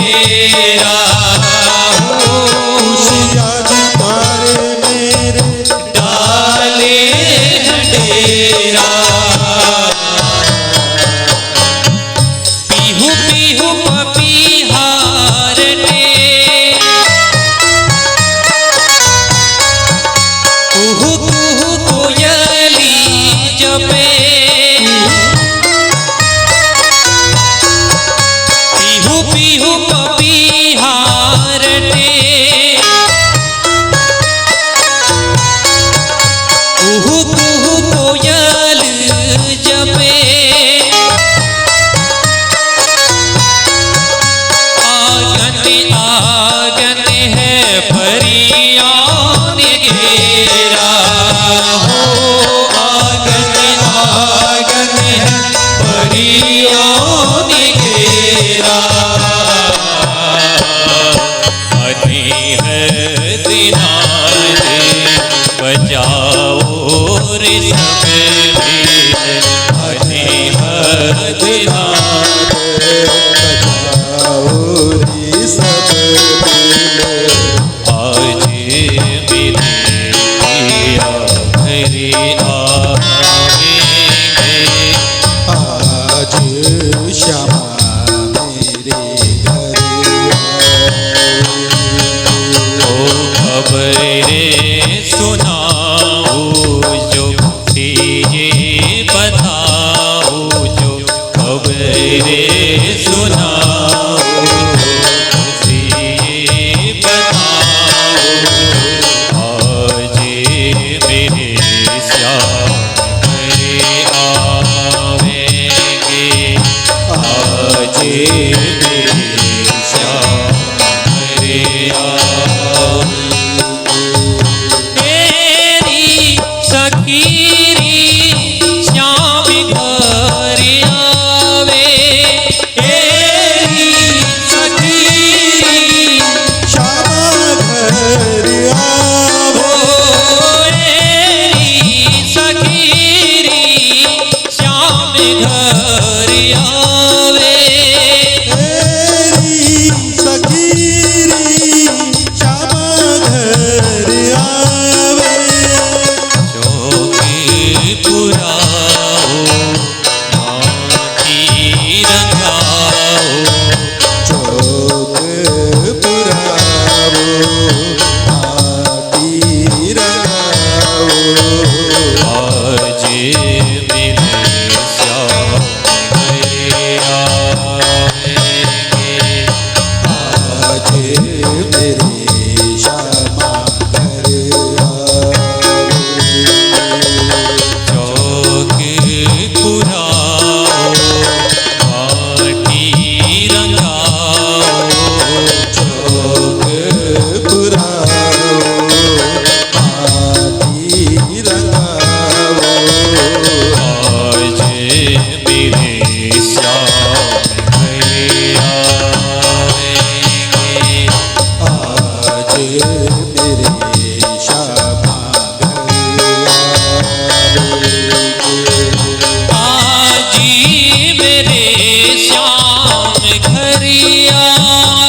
डेरा खुशियाँ तारे मेरे डाले हैं डेरा। पीहू पीहू पपीहार ने कुहू कुहू कोयली जपे। पीहू पीहू पपीहार ने कुहू कुहू कोयल जपे। आंगन आंगन है परियां ने घेरा हो। आंगन आंगन है परियां ने घेरा। अने है दिनारे बजाओ रे सब मिल। अने है दिनारे बजाओरी सब मिले। आज मेरे पिया मेरे आवेंगे। आज श्यामा मेरे घर ओ खबरें सुनाओ जो ये बताओ जो खबरें सुनाओ ये बताओ। आज मेरे श्याम मेरे आवेंगे। आज मेरे श्याम मेरे मेरी सखीरी श्याम घर आवे। मेरी सखीरी श्यामा घर ओ मेरी सखीरी श्याम घर आवे। मेरी सखीरी श्यामा घर आवे। चौकी पुराओ माटी रंगाओ। चौक पुरावो माटी रंगावो। आज मेरे श्याम घर आवेंगे। आज मेरे श्यामा घर आवे। चौक पुराओ माटी रंगाओ। चौक पुरावो माटी रंगावो। आज मेरे श्याम घर आवेंगे। आज मेरे श्यामा घर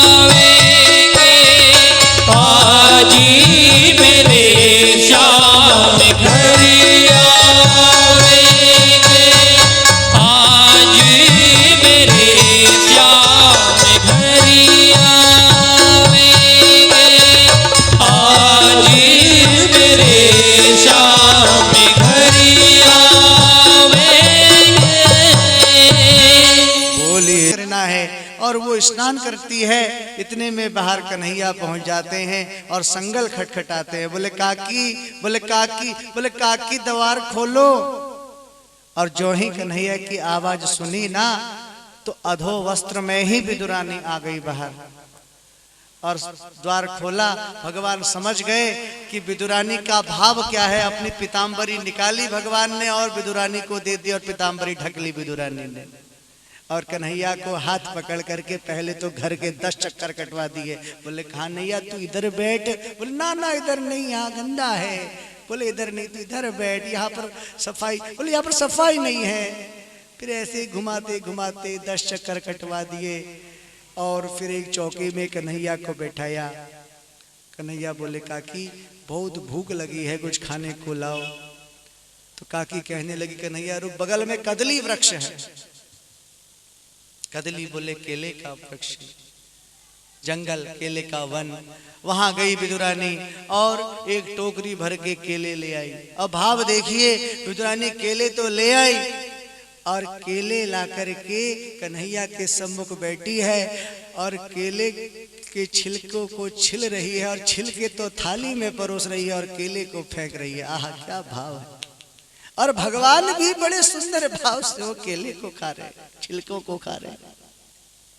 आवेगे। आज मेरे श्याम घर आवेंगे। आज मेरे श्याम घर आवेंगे। आज मेरे श्याम घर आवेंगे। आज मेरे श्याम घर आवेंगे। बोलिए करना है। और वो स्नान करती है, इतने में बाहर कन्हैया पहुंच जाते हैं और संगल खटखटाते हैं। बोले काकी, बोले काकी, बोले काकी द्वार खोलो। और जो ही कन्हैया की आवाज सुनी ना तो अधो वस्त्र में ही विदुरानी आ गई बाहर और द्वार खोला। भगवान समझ गए कि विदुरानी का भाव क्या है। अपनी पीताम्बरी निकाली भगवान ने और विदुरानी को दे दी और पीताम्बरी ढक ली विदुरानी ने। और कन्हैया को हाथ पकड़ करके पहले तो घर के 10 चक्कर कटवा दिए। बोले कन्हैया तू इधर बैठ। बोले ना ना इधर नहीं, यहाँ गंदा है। बोले इधर नहीं, तू इधर बैठ, यहाँ पर सफाई। बोले यहाँ पर सफाई नहीं है। फिर ऐसे घुमाते घुमाते 10 चक्कर कटवा दिए। और फिर एक चौकी में कन्हैया को बैठाया। कन्हैया बोले काकी बहुत भूख लगी है, कुछ खाने को लाओ। तो काकी कहने लगी कन्हैया रुक, बगल में कदली वृक्ष है। कदली बोले केले का वृक्ष, जंगल, केले का वन। वहां गई विदुरानी और एक टोकरी भर के केले ले आई। अब भाव देखिए, विदुरानी केले तो ले आई और केले ला करके कन्हैया के सम्मुख बैठी है और केले के छिलकों को छिल रही है और छिलके तो थाली में परोस रही है और केले को फेंक रही है। आह क्या भाव है। और भगवान भी बड़े सुंदर भाव से वो केले को खा रहे, छिलकों को खा रहे।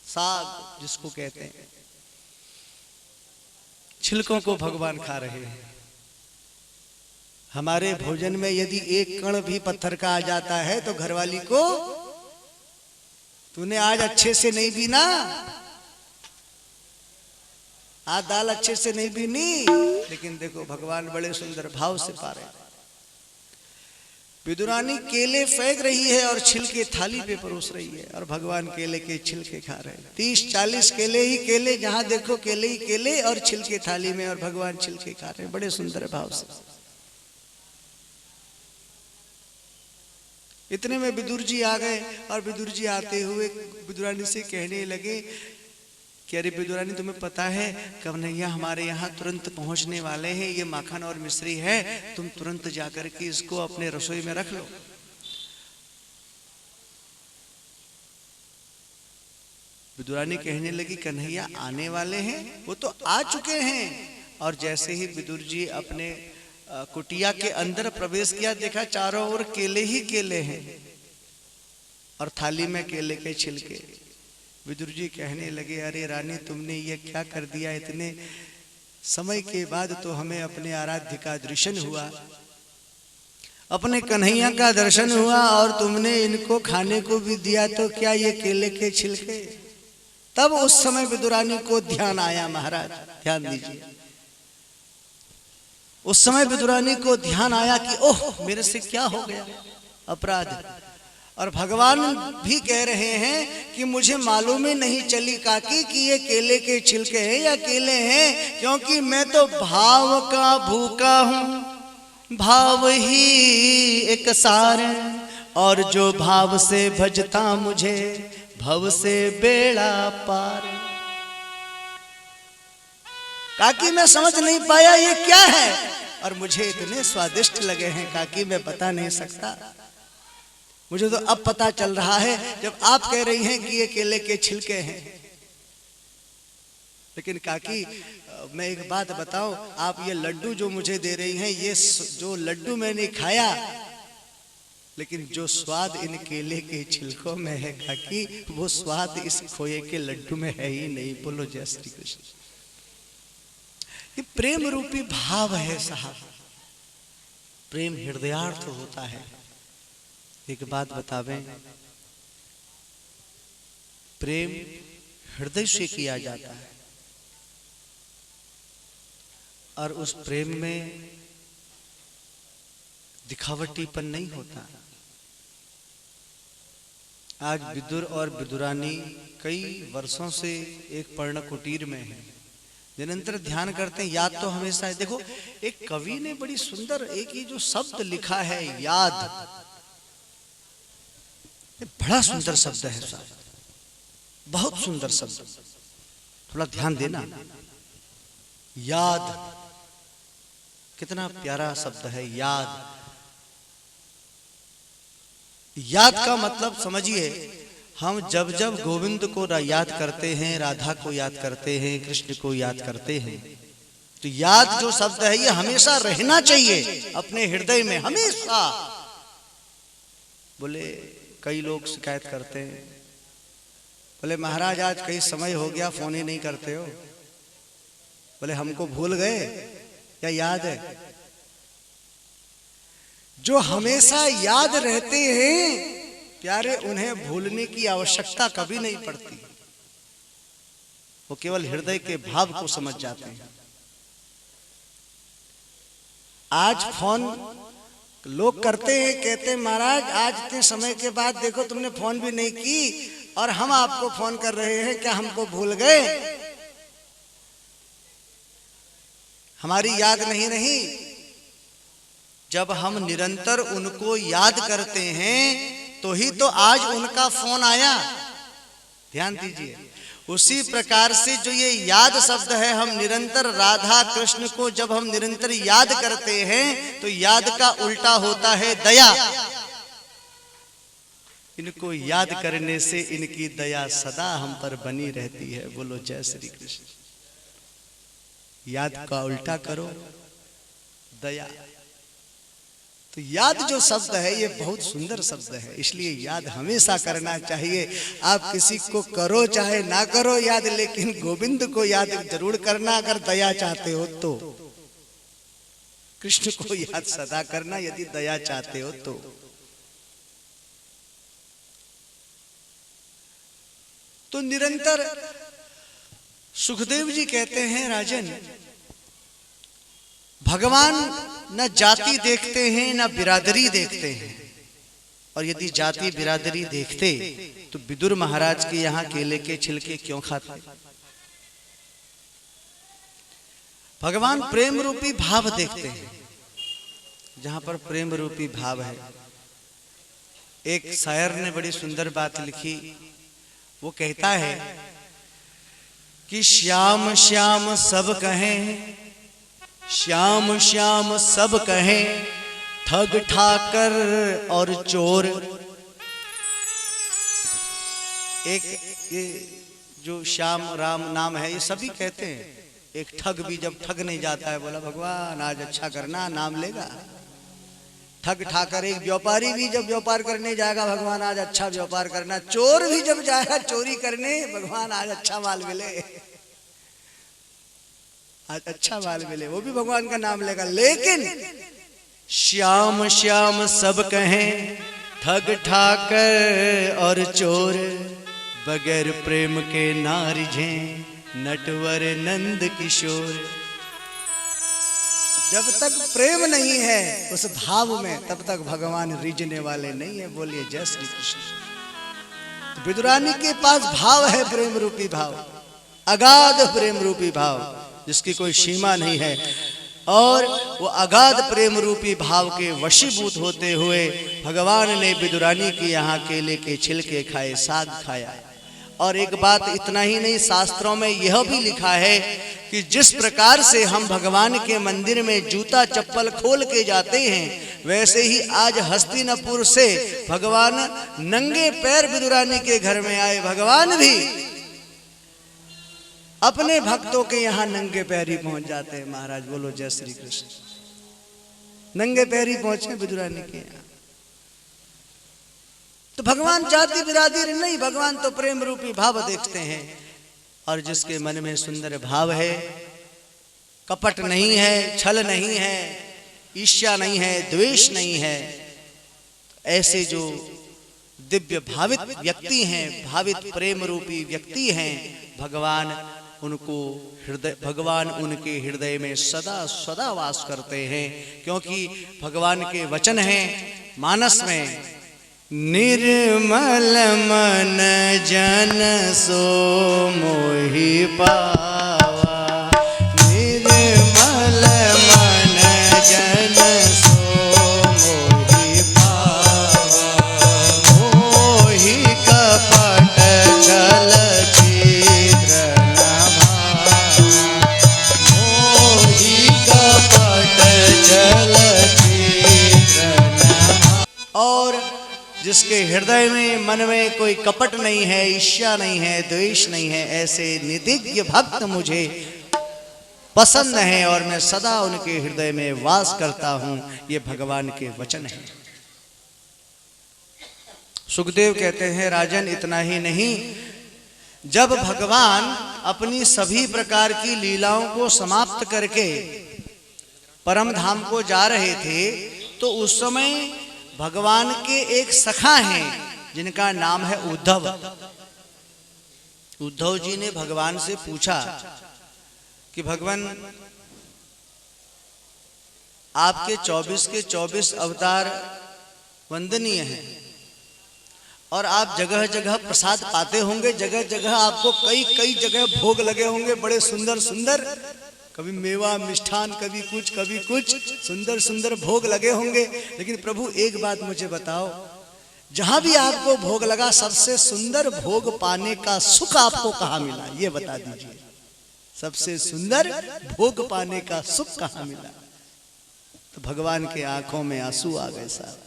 साग जिसको कहते हैं, छिलकों को भगवान खा रहे हैं। हमारे भोजन में यदि एक कण भी पत्थर का आ जाता है तो घरवाली को, तूने आज अच्छे से नहीं बीना, आज दाल अच्छे से नहीं बीनी। लेकिन देखो भगवान बड़े सुंदर भाव से पा रहे। विदुरानी केले फेंक रही है और छिलके थाली पे परोस रही है और भगवान केले के छिलके खा रहे हैं। 30-40 केले ही केले, जहां देखो केले ही केले और छिलके थाली में और भगवान छिलके खा रहे हैं बड़े सुंदर भाव से। इतने में विदुर जी आ गए और विदुर जी आते हुए विदुरानी से कहने लगे कि अरे विदुरानी तुम्हें पता है कन्हैया हमारे यहाँ तुरंत पहुंचने वाले हैं, ये माखन और मिश्री है, तुम तुरंत जाकर के इसको अपने रसोई में रख लो। विदुरानी कहने लगी कन्हैया आने वाले हैं, वो तो आ चुके हैं। और जैसे ही विदुर जी अपने कुटिया के अंदर प्रवेश किया, देखा चारों ओर केले ही केले हैं और थाली में केले के छिलके। विदुर जी कहने लगे अरे रानी तुमने ये क्या कर दिया, इतने समय के बाद तो हमें अपने आराध्य का दर्शन हुआ, अपने कन्हैया का दर्शन हुआ और तुमने इनको खाने को भी दिया, तो क्या ये केले के छिलके। तब उस समय विदुरानी को ध्यान आया, महाराज ध्यान दीजिए, उस समय विदुरानी को ध्यान आया कि ओह मेरे से क्या हो गया, अपराध। और भगवान भी कह रहे हैं कि मुझे मालूम ही नहीं चली काकी कि ये केले के छिलके हैं या केले हैं, क्योंकि मैं तो भाव का भूखा हूँ, भाव ही एक सार, और जो भाव से भजता मुझे भव से बेड़ा पार। काकी मैं समझ नहीं पाया ये क्या है, और मुझे इतने स्वादिष्ट लगे हैं काकी मैं बता नहीं सकता। मुझे तो अब पता चल रहा है जब आप कह रही हैं कि ये केले के छिलके हैं। लेकिन काकी मैं एक बात बताऊं, आप ये लड्डू जो मुझे दे रही हैं, ये जो लड्डू मैंने खाया, लेकिन जो स्वाद इन केले के छिलकों में है काकी, वो स्वाद इस खोए के लड्डू में है ही नहीं। बोलो जय श्री कृष्ण। ये प्रेम रूपी भाव है साहब, प्रेम हृदयार्थ होता है। एक बात बतावें, प्रेम हृदय से किया जाता है और उस प्रेम में दिखावटीपन नहीं होता। आज विदुर और विदुरानी कई वर्षों से एक पर्ण कुटीर में है, निरंतर ध्यान करते हैं, याद तो हमेशा है। देखो एक कवि ने बड़ी सुंदर एक ये जो शब्द लिखा है याद, ये बड़ा सुंदर शब्द है साहब, बहुत सुंदर शब्द, थोड़ा ध्यान देना। याद कितना प्यारा शब्द है, याद। याद का मतलब समझिए, हम जब जब गोविंद को याद करते हैं, राधा को याद करते हैं, कृष्ण को याद करते हैं, तो याद जो शब्द है ये हमेशा रहना चाहिए अपने हृदय में, हमेशा। बोले कई लोग शिकायत करते हैं, बोले महाराज आज कई समय हो गया फोन ही नहीं करते हो। बोले हमको भूल गए या याद है? जो हमेशा याद रहते हैं प्यारे, उन्हें भूलने की आवश्यकता कभी नहीं पड़ती, वो केवल हृदय के भाव को समझ जाते हैं। आज फोन लोग करते हैं, कहते हैं महाराज आज इतने समय के बाद देखो तुमने फोन भी नहीं की, और हम आपको फोन कर रहे हैं, क्या हमको भूल गए? हमारी याद नहीं रही? जब हम निरंतर उनको याद करते हैं तो ही तो आज उनका फोन आया। ध्यान दीजिए, उसी प्रकार से जो ये याद शब्द है, हम निरंतर राधा कृष्ण को जब हम निरंतर याद करते हैं तो याद का उल्टा होता है दया। इनको याद करने से इनकी दया सदा हम पर बनी रहती है। बोलो जय श्री कृष्ण। याद का उल्टा करो दया। तो याद जो शब्द है ये बहुत सुंदर शब्द है, इसलिए याद हमेशा करना चाहिए। आप किसी को करो चाहे ना करो याद, लेकिन गोविंद को याद जरूर करना अगर दया चाहते हो तो। कृष्ण को याद सदा करना यदि दया चाहते हो तो। तो निरंतर सुखदेव जी कहते हैं, राजन भगवान न जाति देखते हैं न बिरादरी देखते हैं, और यदि जाति बिरादरी देखते तो विदुर महाराज के यहाँ केले के छिलके क्यों खाते? भगवान प्रेम रूपी भाव देखते हैं। जहां पर प्रेम रूपी भाव है, एक शायर ने बड़ी सुंदर बात लिखी। वो कहता है कि श्याम श्याम सब कहें, श्याम श्याम सब कहें, ठग ठाकर और चोर। एक ये जो श्याम राम नाम है ये सभी कहते हैं। एक ठग भी जब ठग नहीं जाता है, बोला भगवान आज अच्छा करना, नाम लेगा। ठग ठाकर, एक व्यापारी भी जब व्यापार करने जाएगा, भगवान आज अच्छा व्यापार करना। चोर भी जब जाएगा चोरी करने, भगवान आज अच्छा माल मिले, आज अच्छा माल मिले, वो भी भगवान का नाम लेगा। लेकिन श्याम श्याम सब कहें, ठग ठाकर और चोर, बगैर प्रेम के ना रिझें नटवर नंद किशोर। जब तक प्रेम नहीं है उस भाव में, तब तक भगवान रिझने वाले नहीं है। बोलिए जय श्री कृष्ण। विदुरानी के पास भाव है, प्रेम रूपी भाव, अगाध प्रेम रूपी भाव, जिसकी कोई सीमा नहीं है। और वो अगाध प्रेम रूपी भाव के वशीभूत होते हुए भगवान ने विदुरानी के यहाँ केले के छिलके खाए, साग खाया। और एक बात इतना ही नहीं, शास्त्रों में यह भी लिखा है कि जिस प्रकार से हम भगवान के मंदिर में जूता चप्पल खोल के जाते हैं, वैसे ही आज हस्तिनापुर से भगवान नंगे पैर विदुरानी के घर में आए। भगवान भी अपने भक्तों के यहाँ नंगे पैरी पहुंच जाते हैं। महाराज बोलो जय श्री कृष्ण। नंगे पैरी पहुंचे विदुरानी के यहाँ। तो भगवान जाति बिरादरी नहीं, भगवान तो प्रेम रूपी भाव देखते हैं। और जिसके मन में सुंदर भाव है, कपट नहीं है, छल नहीं है, ईर्ष्या नहीं है, द्वेष नहीं है, ऐसे जो दिव्य भावित व्यक्ति हैं, भावित प्रेम रूपी व्यक्ति हैं, भगवान उनको हृदय, भगवान उनके हृदय में सदा सदा वास करते हैं। क्योंकि भगवान के वचन हैं मानस में, निर्मल मन जन सो मोहि पावा, निर्मल मन जन सो मोहि पावा, मोहि कपट छल छिद्र न भावा, मोहि कपट छल छिद्र न भावा। और जिसके हृदय में, मन में कोई कपट नहीं है, ईर्ष्या नहीं है, द्वेष नहीं है, ऐसे निदिव्य भक्त मुझे पसंद हैं और मैं सदा उनके हृदय में वास करता हूं। ये भगवान के वचन हैं। सुखदेव कहते हैं, राजन इतना ही नहीं, जब भगवान अपनी सभी प्रकार की लीलाओं को समाप्त करके परम धाम को जा रहे थे, तो उस समय भगवान के एक सखा हैं जिनका नाम है उद्धव। उद्धव जी ने भगवान से पूछा कि भगवान आपके 24 के 24 अवतार वंदनीय हैं, और आप जगह जगह प्रसाद पाते होंगे, जगह जगह आपको कई कई जगह भोग लगे होंगे, बड़े सुंदर सुंदर, कभी मेवा मिष्ठान, कभी कुछ सुंदर सुंदर भोग लगे होंगे। लेकिन प्रभु एक बात मुझे बताओ, जहां भी आपको भोग लगा, सबसे सुंदर भोग पाने का सुख आपको कहां मिला, ये बता दीजिए। सबसे सुंदर भोग पाने का सुख कहां मिला? तो भगवान के आंखों में आंसू आ गए साहब,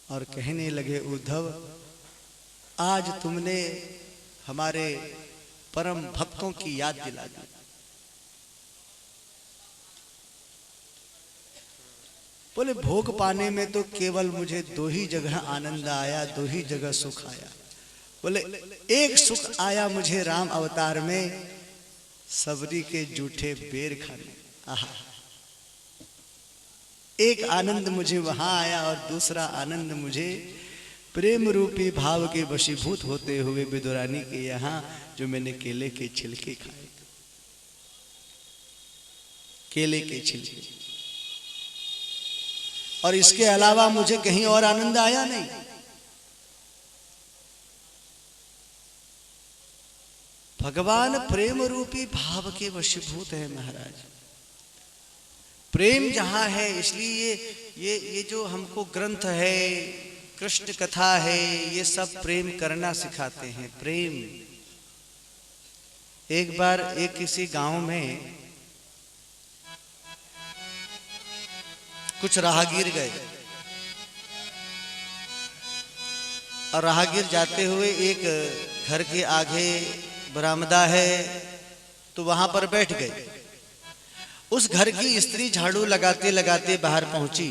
और कहने लगे, उद्धव आज तुमने हमारे परम भक्तों की याद दिला दी। बोले भोग पाने में तो केवल मुझे दो ही जगह आनंद आया, दो ही जगह सुख आया। बोले एक सुख आया मुझे राम अवतार में, सबरी के जूठे बेर खाने। आहा, एक आनंद मुझे वहां आया, और दूसरा आनंद मुझे प्रेम रूपी भाव के वशीभूत होते हुए विदुरानी के यहाँ, जो मैंने केले के छिलके खाए, केले के छिलके, और इसके अलावा मुझे कहीं और आनंद आया नहीं। भगवान प्रेम रूपी भाव के वशीभूत है महाराज। प्रेम जहां है, इसलिए ये जो हमको ग्रंथ है, कृष्ण कथा है, ये सब प्रेम करना सिखाते हैं। प्रेम। एक बार एक किसी गांव में कुछ राहगीर गए, और राहगीर जाते हुए एक घर के आगे बरामदा है, तो वहां पर बैठ गए। उस घर की स्त्री झाड़ू लगाते लगाते बाहर पहुंची,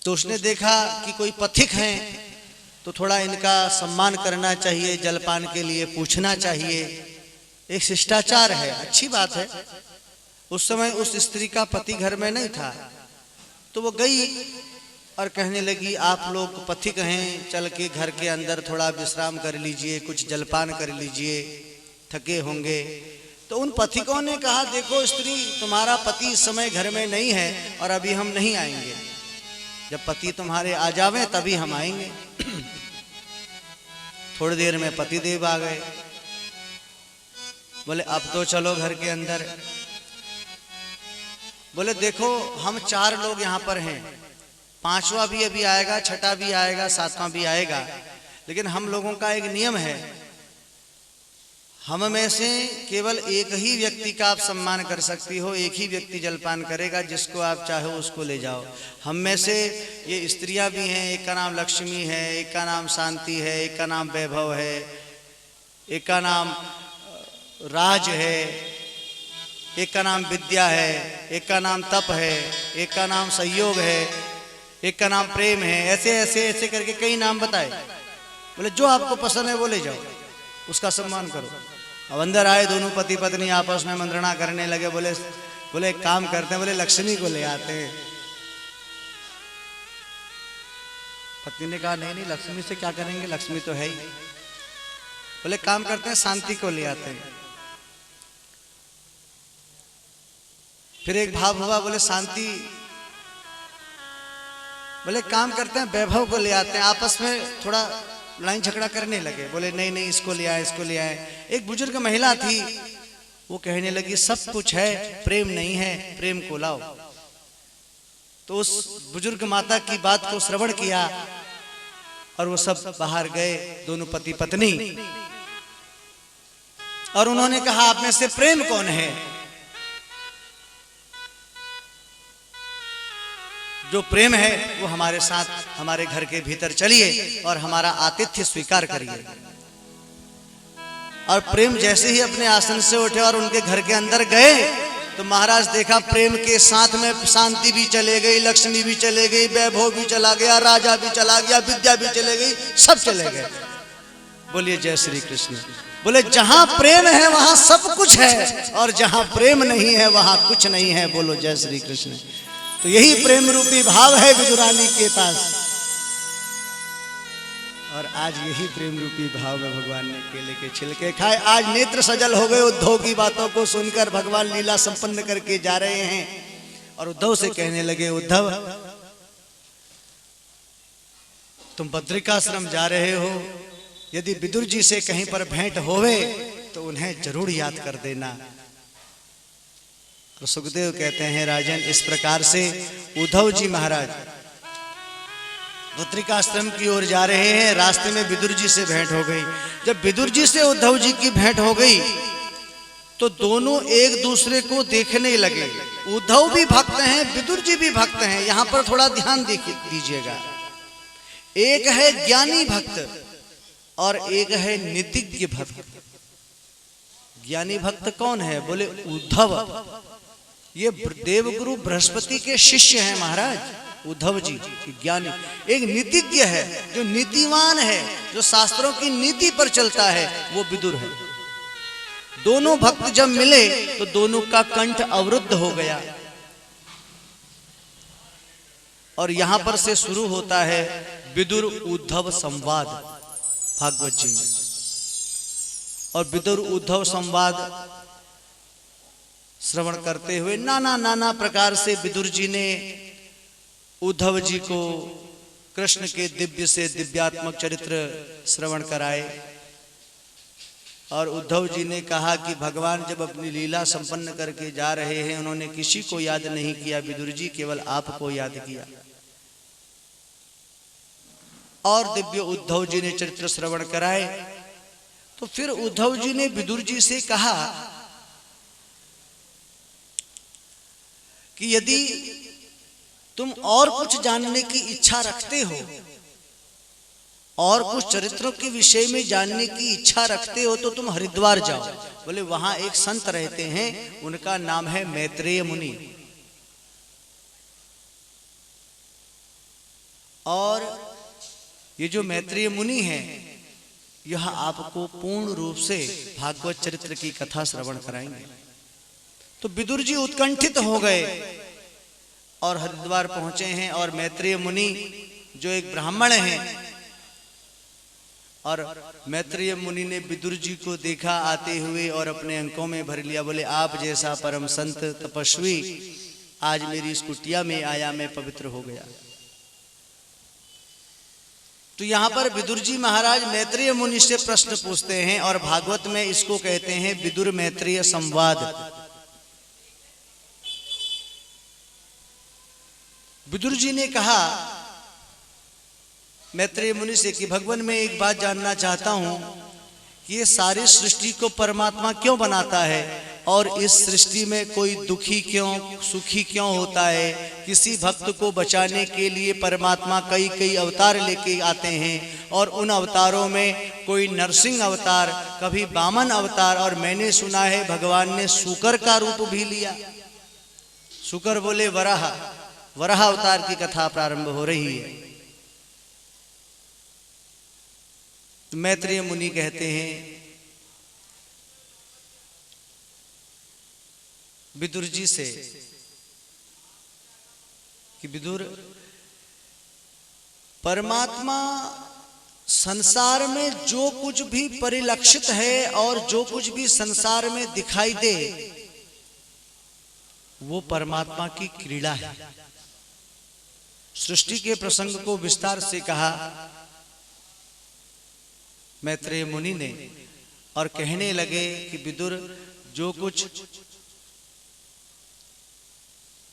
तो उसने देखा कि कोई पथिक हैं, तो थोड़ा इनका सम्मान करना चाहिए, जलपान के लिए पूछना चाहिए, एक शिष्टाचार है, अच्छी बात है। उस समय उस स्त्री का पति घर में नहीं था, तो वो गई और कहने लगी, आप लोग पथिक हैं, चल के घर के अंदर थोड़ा विश्राम कर लीजिए, कुछ जलपान कर लीजिए, थके होंगे। तो उन पथिकों ने कहा, देखो स्त्री, तुम्हारा पति इस समय घर में नहीं है और अभी हम नहीं आएंगे, जब पति तुम्हारे आ जावे तभी हम आएंगे। थोड़ी देर में पति देव आ गए। बोले अब तो चलो घर के अंदर। बोले देखो हम 4 लोग यहाँ पर हैं, 5वां भी अभी आएगा, 6ठा भी आएगा, 7वां भी आएगा, लेकिन हम लोगों का एक नियम है, हम में से केवल एक ही व्यक्ति का आप सम्मान कर सकती हो, एक ही व्यक्ति जलपान करेगा, जिसको आप चाहो उसको ले जाओ। हम में से ये स्त्रियां भी हैं, एक का नाम लक्ष्मी है, एक का नाम शांति है, एक का नाम वैभव है, एक का नाम राज है, एक का नाम विद्या है, एक का नाम तप है, एक का नाम संयोग है, एक का नाम प्रेम है। ऐसे ऐसे ऐसे करके कई नाम बताए। बोले जो आपको पसंद है वो ले जाओ, उसका सम्मान करो। अब अंदर आए दोनों पति पत्नी, आपस में मंत्रणा करने लगे। बोले एक काम करते हैं, बोले लक्ष्मी को ले आते हैं। पत्नी ने कहा नहीं लक्ष्मी से क्या करेंगे, लक्ष्मी तो है ही। बोले काम करते हैं, शांति को ले आते हैं। फिर एक भाव हुआ, बोले शांति। बोले काम करते हैं, वैभव को ले आते हैं। आपस में थोड़ा लड़ाई झगड़ा करने लगे। बोले नहीं इसको ले आए, इसको ले आए। एक बुजुर्ग महिला थी, वो कहने लगी सब कुछ है, प्रेम नहीं है, प्रेम को लाओ। तो उस बुजुर्ग माता की बात को श्रवण किया और वो सब बाहर गए, दोनों पति पत्नी, और उन्होंने कहा आप में से प्रेम कौन है? जो प्रेम है वो हमारे साथ हमारे घर के भीतर चलिए और हमारा आतिथ्य स्वीकार करिए। और प्रेम जैसे ही अपने आसन से उठे और उनके घर के अंदर गए, तो महाराज देखा प्रेम के साथ में शांति भी चले गई, लक्ष्मी भी चले गई, वैभव भी चला गया, राजा भी चला गया, विद्या भी चले गई, सब चले गए। बोलिए जय श्री कृष्ण। बोले जहां प्रेम है वहां सब कुछ है, और जहां प्रेम नहीं है वहां कुछ नहीं है। बोलो जय श्री कृष्ण। तो यही प्रेम रूपी भाव है विदुरानी के पास, और आज यही प्रेम रूपी भाव में भगवान ने केले के छिलके खाए। आज नेत्र सजल हो गए उद्धव की बातों को सुनकर। भगवान लीला संपन्न करके जा रहे हैं, और उद्धव से कहने लगे, उद्धव तुम बद्रिकाश्रम जा रहे हो, यदि विदुर जी से कहीं पर भेंट होवे तो उन्हें जरूर याद कर देना। तो सुखदेव कहते हैं राजन, इस प्रकार से उद्धव जी महाराज बद्रिकाश्रम की ओर जा रहे हैं, रास्ते में विदुर जी से भेंट हो गई। जब विदुर जी से उद्धव जी की भेंट हो गई तो दोनों एक दूसरे को देखने लगे। उद्धव भी भक्त हैं, विदुर जी भी भक्त हैं। यहां पर थोड़ा ध्यान दीजिएगा, एक है ज्ञानी भक्त और एक है नीतिज्ञ भक्त। ज्ञानी भक्त कौन है? बोले उद्धव। ये देवगुरु बृहस्पति के शिष्य हैं महाराज, उद्धव जी ज्ञानी। एक नीतिज्ञ है, जो नीतिवान है, जो शास्त्रों की नीति पर चलता है, वो विदुर है। दोनों भक्त जब मिले तो दोनों का कंठ अवरुद्ध हो गया और यहां पर से शुरू होता है विदुर उद्धव संवाद भागवत जी में। और विदुर उद्धव संवाद श्रवण करते हुए नाना प्रकार से विदुर जी ने उद्धव जी को कृष्ण के दिव्य से दिव्यात्मक चरित्र श्रवण कराए। और उद्धव जी ने कहा कि भगवान जब अपनी लीला संपन्न करके जा रहे हैं, उन्होंने किसी को याद नहीं किया विदुर जी, केवल आपको याद किया। और दिव्य उद्धव जी ने चरित्र श्रवण कराए। तो फिर उद्धव जी ने विदुर जी से कहा कि यदि तुम और कुछ जानने की इच्छा रखते हो, और कुछ चरित्रों के विषय में जानने की इच्छा रखते हो, तो तुम हरिद्वार जाओ। बोले वहां एक संत रहते हैं, उनका नाम है मैत्रेय मुनि। और ये जो मैत्रेय मुनि है, यह आपको पूर्ण रूप से भागवत चरित्र की कथा श्रवण कराएंगे। तो विदुर जी उत्कंठित हो गए और हरिद्वार पहुंचे हैं। और मैत्रेय मुनि जो एक ब्राह्मण हैं, और मैत्रेय मुनि ने विदुर जी को देखा आते हुए और अपने अंकों में भर लिया। बोले आप जैसा परम संत तपस्वी आज मेरी इस कुटिया में आया, मैं पवित्र हो गया। तो यहां पर विदुर जी महाराज मैत्रेय मुनि से प्रश्न पूछते हैं, और भागवत में इसको कहते हैं विदुर मैत्रेय संवाद। विदुर जी ने कहा मैत्रेय मुनि से कि भगवान, मैं एक बात जानना चाहता हूं कि ये सारी सृष्टि को परमात्मा क्यों बनाता है, और इस सृष्टि में कोई दुखी क्यों सुखी क्यों होता है। किसी भक्त को बचाने के लिए परमात्मा कई कई अवतार लेके आते हैं, और उन अवतारों में कोई नरसिंह अवतार, कभी वामन अवतार, और मैंने सुना है भगवान ने सूकर का रूप भी लिया। सूकर बोले वराह, वराह अवतार की कथा प्रारंभ हो रही है। मैत्रेय मुनि कहते हैं विदुर जी से कि विदुर, परमात्मा संसार में जो कुछ भी परिलक्षित है और जो कुछ भी संसार में दिखाई दे, वो परमात्मा की क्रीड़ा है। सृष्टि के प्रसंग को विस्तार से कहा मैत्रेय मुनि ने, और कहने लगे कि विदुर, जो कुछ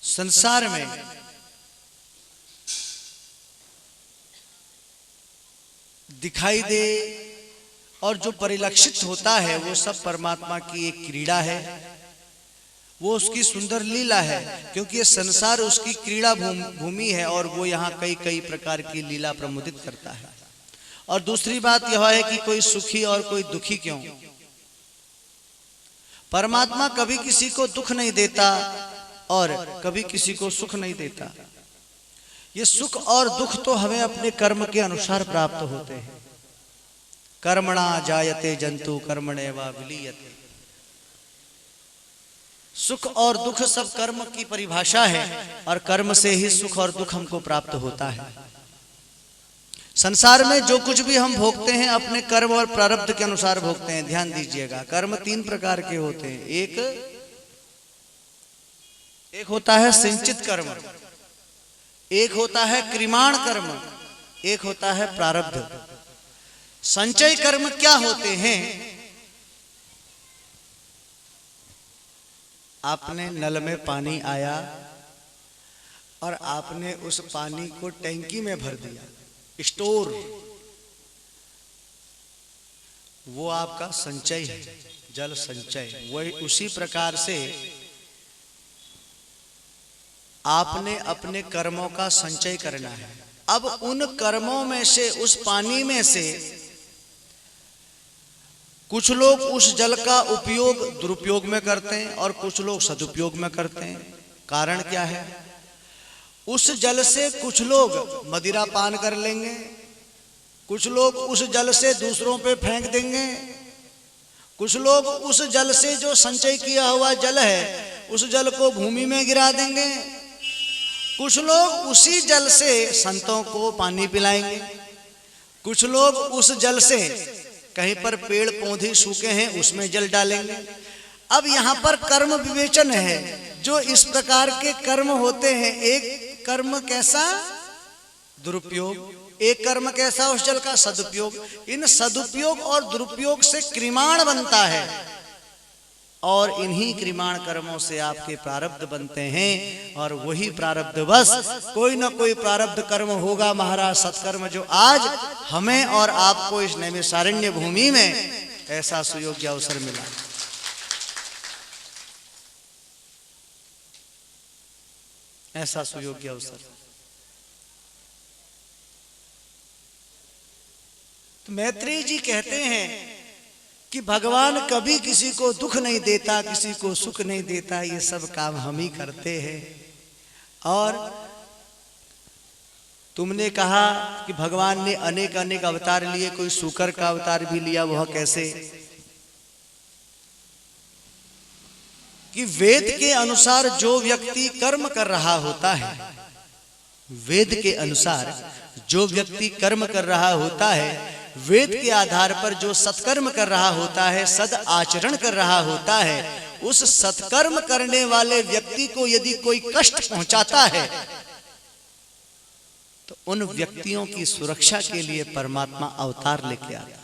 संसार में दिखाई दे और जो परिलक्षित होता है, वो सब परमात्मा की एक क्रीड़ा है, वो उसकी सुंदर लीला है। क्योंकि ये संसार उसकी क्रीड़ा भूमि है, और वो यहाँ कई कई प्रकार की लीला प्रमुदित करता है। और दूसरी बात यह है कि कोई सुखी और कोई दुखी क्यों। परमात्मा कभी किसी को दुख नहीं देता और कभी किसी को सुख नहीं देता। ये सुख और दुख तो हमें अपने कर्म के अनुसार प्राप्त होते हैं। कर्मणा जायते जंतु कर्मणेवा विलीयते। सुख और दुख सब कर्म की परिभाषा है, और कर्म से ही सुख और दुख हमको प्राप्त होता है। संसार में जो कुछ भी हम भोगते हैं अपने कर्म और प्रारब्ध के अनुसार भोगते हैं। ध्यान दीजिएगा, कर्म तीन प्रकार के होते हैं। एक होता है संचित कर्म, एक होता है क्रिमाण कर्म, एक होता है प्रारब्ध। संचय कर्म क्या होते हैं? आपने नल में पानी आया और आपने उस पानी को टैंकी में भर दिया, स्टोर, वो आपका संचय है, जल संचय। वही उसी प्रकार से आपने अपने कर्मों का संचय करना है। अब उन कर्मों में से, उस पानी में से कुछ लोग उस जल का उपयोग दुरुपयोग में करते हैं और कुछ लोग सदुपयोग में करते हैं। कारण क्या है? उस जल से कुछ लोग मदिरा पान कर लेंगे, कुछ लोग उस जल से दूसरों पे फेंक देंगे, कुछ लोग उस जल से, जो संचय किया हुआ जल है, उस जल को भूमि में गिरा देंगे, कुछ लोग उसी जल से संतों को पानी पिलाएंगे, कुछ लोग उस जल से, कहीं पर पेड़ पौधे सूखे हैं उसमें जल डालेंगे। अब यहाँ पर कर्म विवेचन है। जो इस प्रकार के कर्म होते हैं, एक कर्म कैसा? दुरुपयोग। एक कर्म कैसा? उस जल का सदुपयोग। इन सदुपयोग और दुरुपयोग से क्रिमाण बनता है और इन्हीं क्रिमाण कर्मों से आपके प्रारब्ध बनते हैं। और वही प्रारब्ध, बस कोई ना कोई प्रारब्ध कर्म होगा महाराज, सत्कर्म, जो आज हमें और आपको इस नैमिषारण्य भूमि में ऐसा सुयोग्य अवसर मिला। ऐसा सुयोग्य अवसर। तो मैत्रेय जी कहते हैं कि भगवान कभी किसी को दुख नहीं देता, किसी को सुख नहीं देता, ये सब काम हम ही करते हैं। और तुमने कहा कि भगवान ने अनेक अनेक अवतार लिए, कोई शूकर का अवतार भी लिया, वह कैसे? कि वेद के अनुसार जो व्यक्ति कर्म कर रहा होता है, वेद के अनुसार जो व्यक्ति कर्म कर रहा होता है, वेद के आधार पर जो सत्कर्म कर रहा होता है, सद आचरण कर रहा होता है, उस सत्कर्म करने वाले व्यक्ति को यदि कोई कष्ट पहुंचाता है तो उन व्यक्तियों की सुरक्षा के लिए परमात्मा अवतार लेके आता है।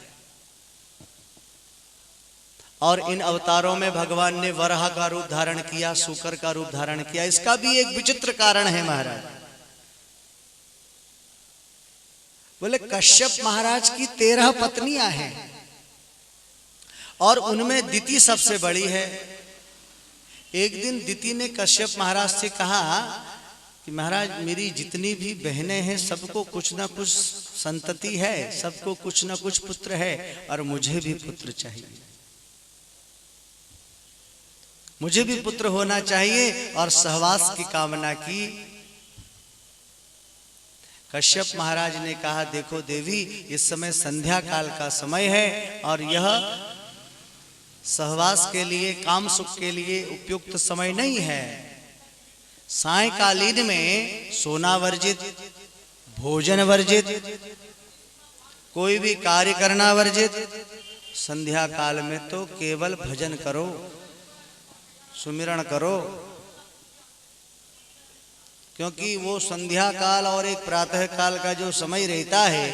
और इन अवतारों में भगवान ने वराह का रूप धारण किया, शूकर का रूप धारण किया। इसका भी एक विचित्र कारण है महाराज। बोले कश्यप महाराज की 13 पत्नियां हैं और उनमें दिति सबसे बड़ी है। एक दिन दिति ने कश्यप महाराज से कहा कि महाराज, मेरी जितनी भी बहनें हैं सबको कुछ ना कुछ संतति है, सबको कुछ ना कुछ पुत्र है और मुझे भी पुत्र चाहिए, मुझे भी पुत्र होना चाहिए। और सहवास की कामना की। कश्यप महाराज ने कहा, देखो देवी, इस समय संध्या काल का समय है और यह सहवास के लिए, काम सुख के लिए उपयुक्त समय नहीं है। सायंकालीन में सोना वर्जित, भोजन वर्जित, कोई भी कार्य करना वर्जित। संध्या काल में तो केवल भजन करो, सुमिरण करो, क्योंकि वो संध्या काल और एक प्रातः काल का जो समय रहता है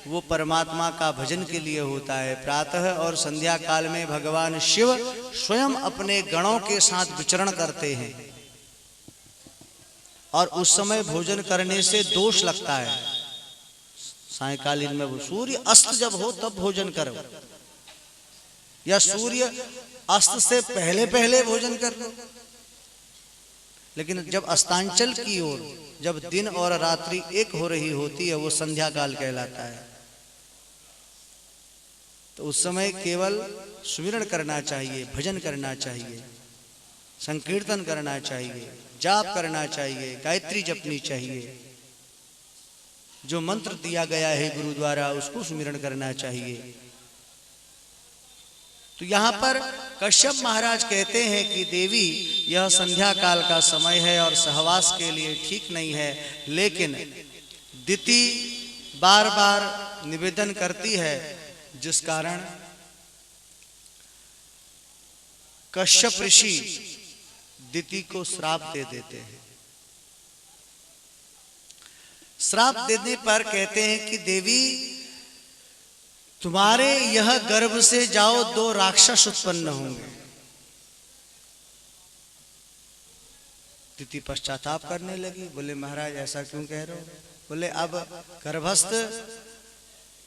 वो परमात्मा का भजन के लिए होता है। प्रातः और संध्या काल में भगवान शिव स्वयं अपने गणों के साथ विचरण करते हैं और उस समय भोजन करने से दोष लगता है। सायंकालीन में वो सूर्य अस्त जब हो तब भोजन करो, या सूर्य अस्त से पहले पहले भोजन कर लो। लेकिन जब अस्तांचल की ओर, जब दिन और रात्रि एक हो रही होती है, वो संध्या काल कहलाता है। तो उस समय केवल सुमिरण करना चाहिए, भजन करना चाहिए, संकीर्तन करना चाहिए, जाप करना चाहिए, गायत्री जपनी चाहिए, जो मंत्र दिया गया है गुरु द्वारा उसको सुमिरण करना चाहिए। तो यहाँ पर कश्यप महाराज कहते हैं कि देवी, यह संध्या काल का समय है और सहवास के लिए ठीक नहीं है। लेकिन दिति बार बार निवेदन करती है, जिस कारण कश्यप ऋषि दिति को श्राप दे देते हैं। श्राप देने पर कहते हैं कि देवी तुम्हारे यह गर्भ से जाओ 2 राक्षस उत्पन्न होंगे। दिति पश्चाताप करने लगी, बोले महाराज ऐसा क्यों कह रहे हो? बोले अब गर्भस्थ,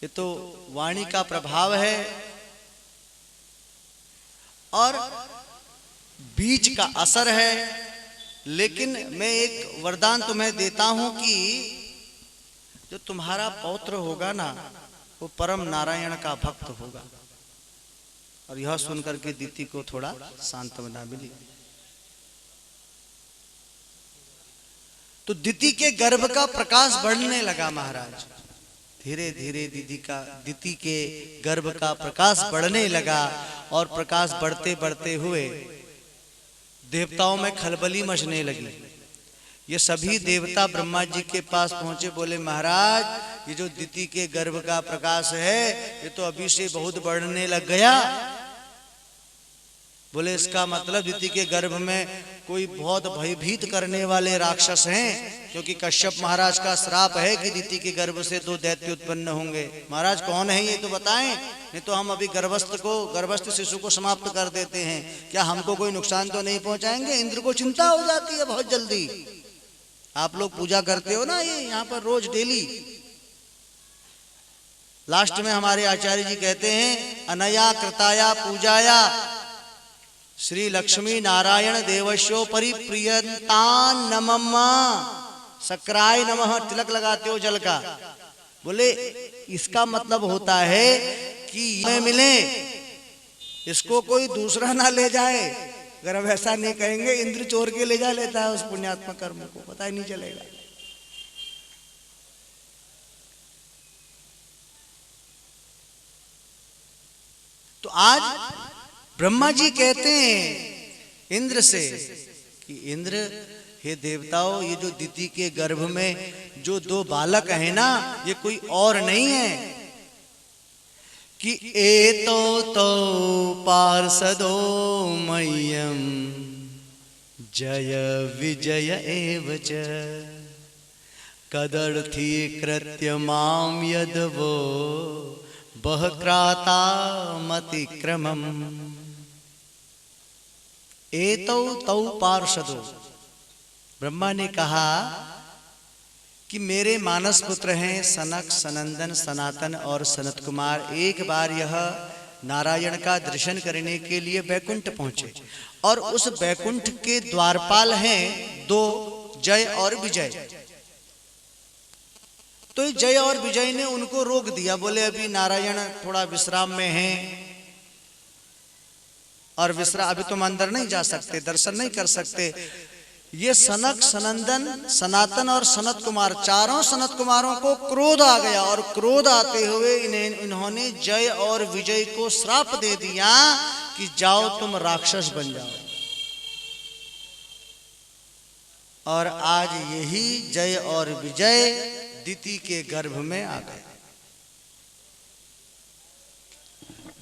ये तो वाणी का प्रभाव है और बीज का असर है, लेकिन मैं एक वरदान तुम्हें देता हूं कि जो तुम्हारा पौत्र होगा ना वो परम नारायण का भक्त होगा। और यह सुनकर के दिति को थोड़ा सांत्वना मिली। तो दिति के गर्भ का प्रकाश बढ़ने लगा महाराज। धीरे धीरे दिति के गर्भ का प्रकाश बढ़ने लगा और प्रकाश बढ़ते बढ़ते हुए देवताओं में खलबली मचने लगी। ये सभी देवता ब्रह्मा जी के पास पहुंचे, बोले महाराज ये जो दिति के गर्भ का प्रकाश है ये तो अभी से बहुत बढ़ने लग गया। बोले इसका मतलब दिति के गर्भ में कोई बहुत भयभीत करने वाले राक्षस हैं, क्योंकि कश्यप महाराज का श्राप है कि दिति के गर्भ से 2 दैत्य उत्पन्न होंगे। महाराज कौन है ये तो बताएं, नहीं तो हम अभी गर्भस्थ शिशु को समाप्त कर देते हैं। क्या हमको कोई नुकसान तो नहीं पहुंचाएंगे? इंद्र को चिंता हो जाती है बहुत जल्दी। आप लोग पूजा करते हो ना ये यहाँ पर रोज डेली। लास्ट में हमारे आचार्य जी कहते हैं अनया कृताया पूजाया श्री लक्ष्मी नारायण देवस्यो परिप्रियतान नमम्मा सक्राय नमः। तिलक लगाते हो जल का। बोले इसका मतलब होता है कि हमें मिले, इसको कोई दूसरा ना ले जाए। अगर हम ऐसा नहीं कहेंगे इंद्र चोर के ले जा लेता है उस पुण्यात्मा कर्म को, पता ही नहीं चलेगा। तो आज ब्रह्मा जी कहते हैं इंद्र से कि इंद्र हे देवताओं, ये जो दिति के गर्भ में जो 2 बालक है ना ये कोई और नहीं है कि एतो तो पार्षदो मह्यम जय विजय एव च कदर्थी कृत्य माम यदवो बहक्राता मतिक्रमम् एतौ तौ पार्षदो। ब्रह्मा ने कहा कि मेरे मानस पुत्र हैं सनक, सनंदन, सनातन और सनत कुमार। एक बार यह नारायण का दर्शन करने के लिए बैकुंठ पहुंचे और उस बैकुंठ के द्वारपाल हैं 2 जय और विजय। तो जय और विजय ने उनको रोक दिया। बोले अभी नारायण थोड़ा विश्राम में हैं और अभी तुम अंदर नहीं जा सकते, दर्शन नहीं कर सकते। ये सनक, सनंदन, सनातन और सनत कुमार, 4 सनत कुमारों को क्रोध आ गया और क्रोध आते हुए इन्होंने जय और विजय को श्राप दे दिया कि जाओ तुम राक्षस बन जाओ। और आज यही जय और विजय दिति के गर्भ में आ गए।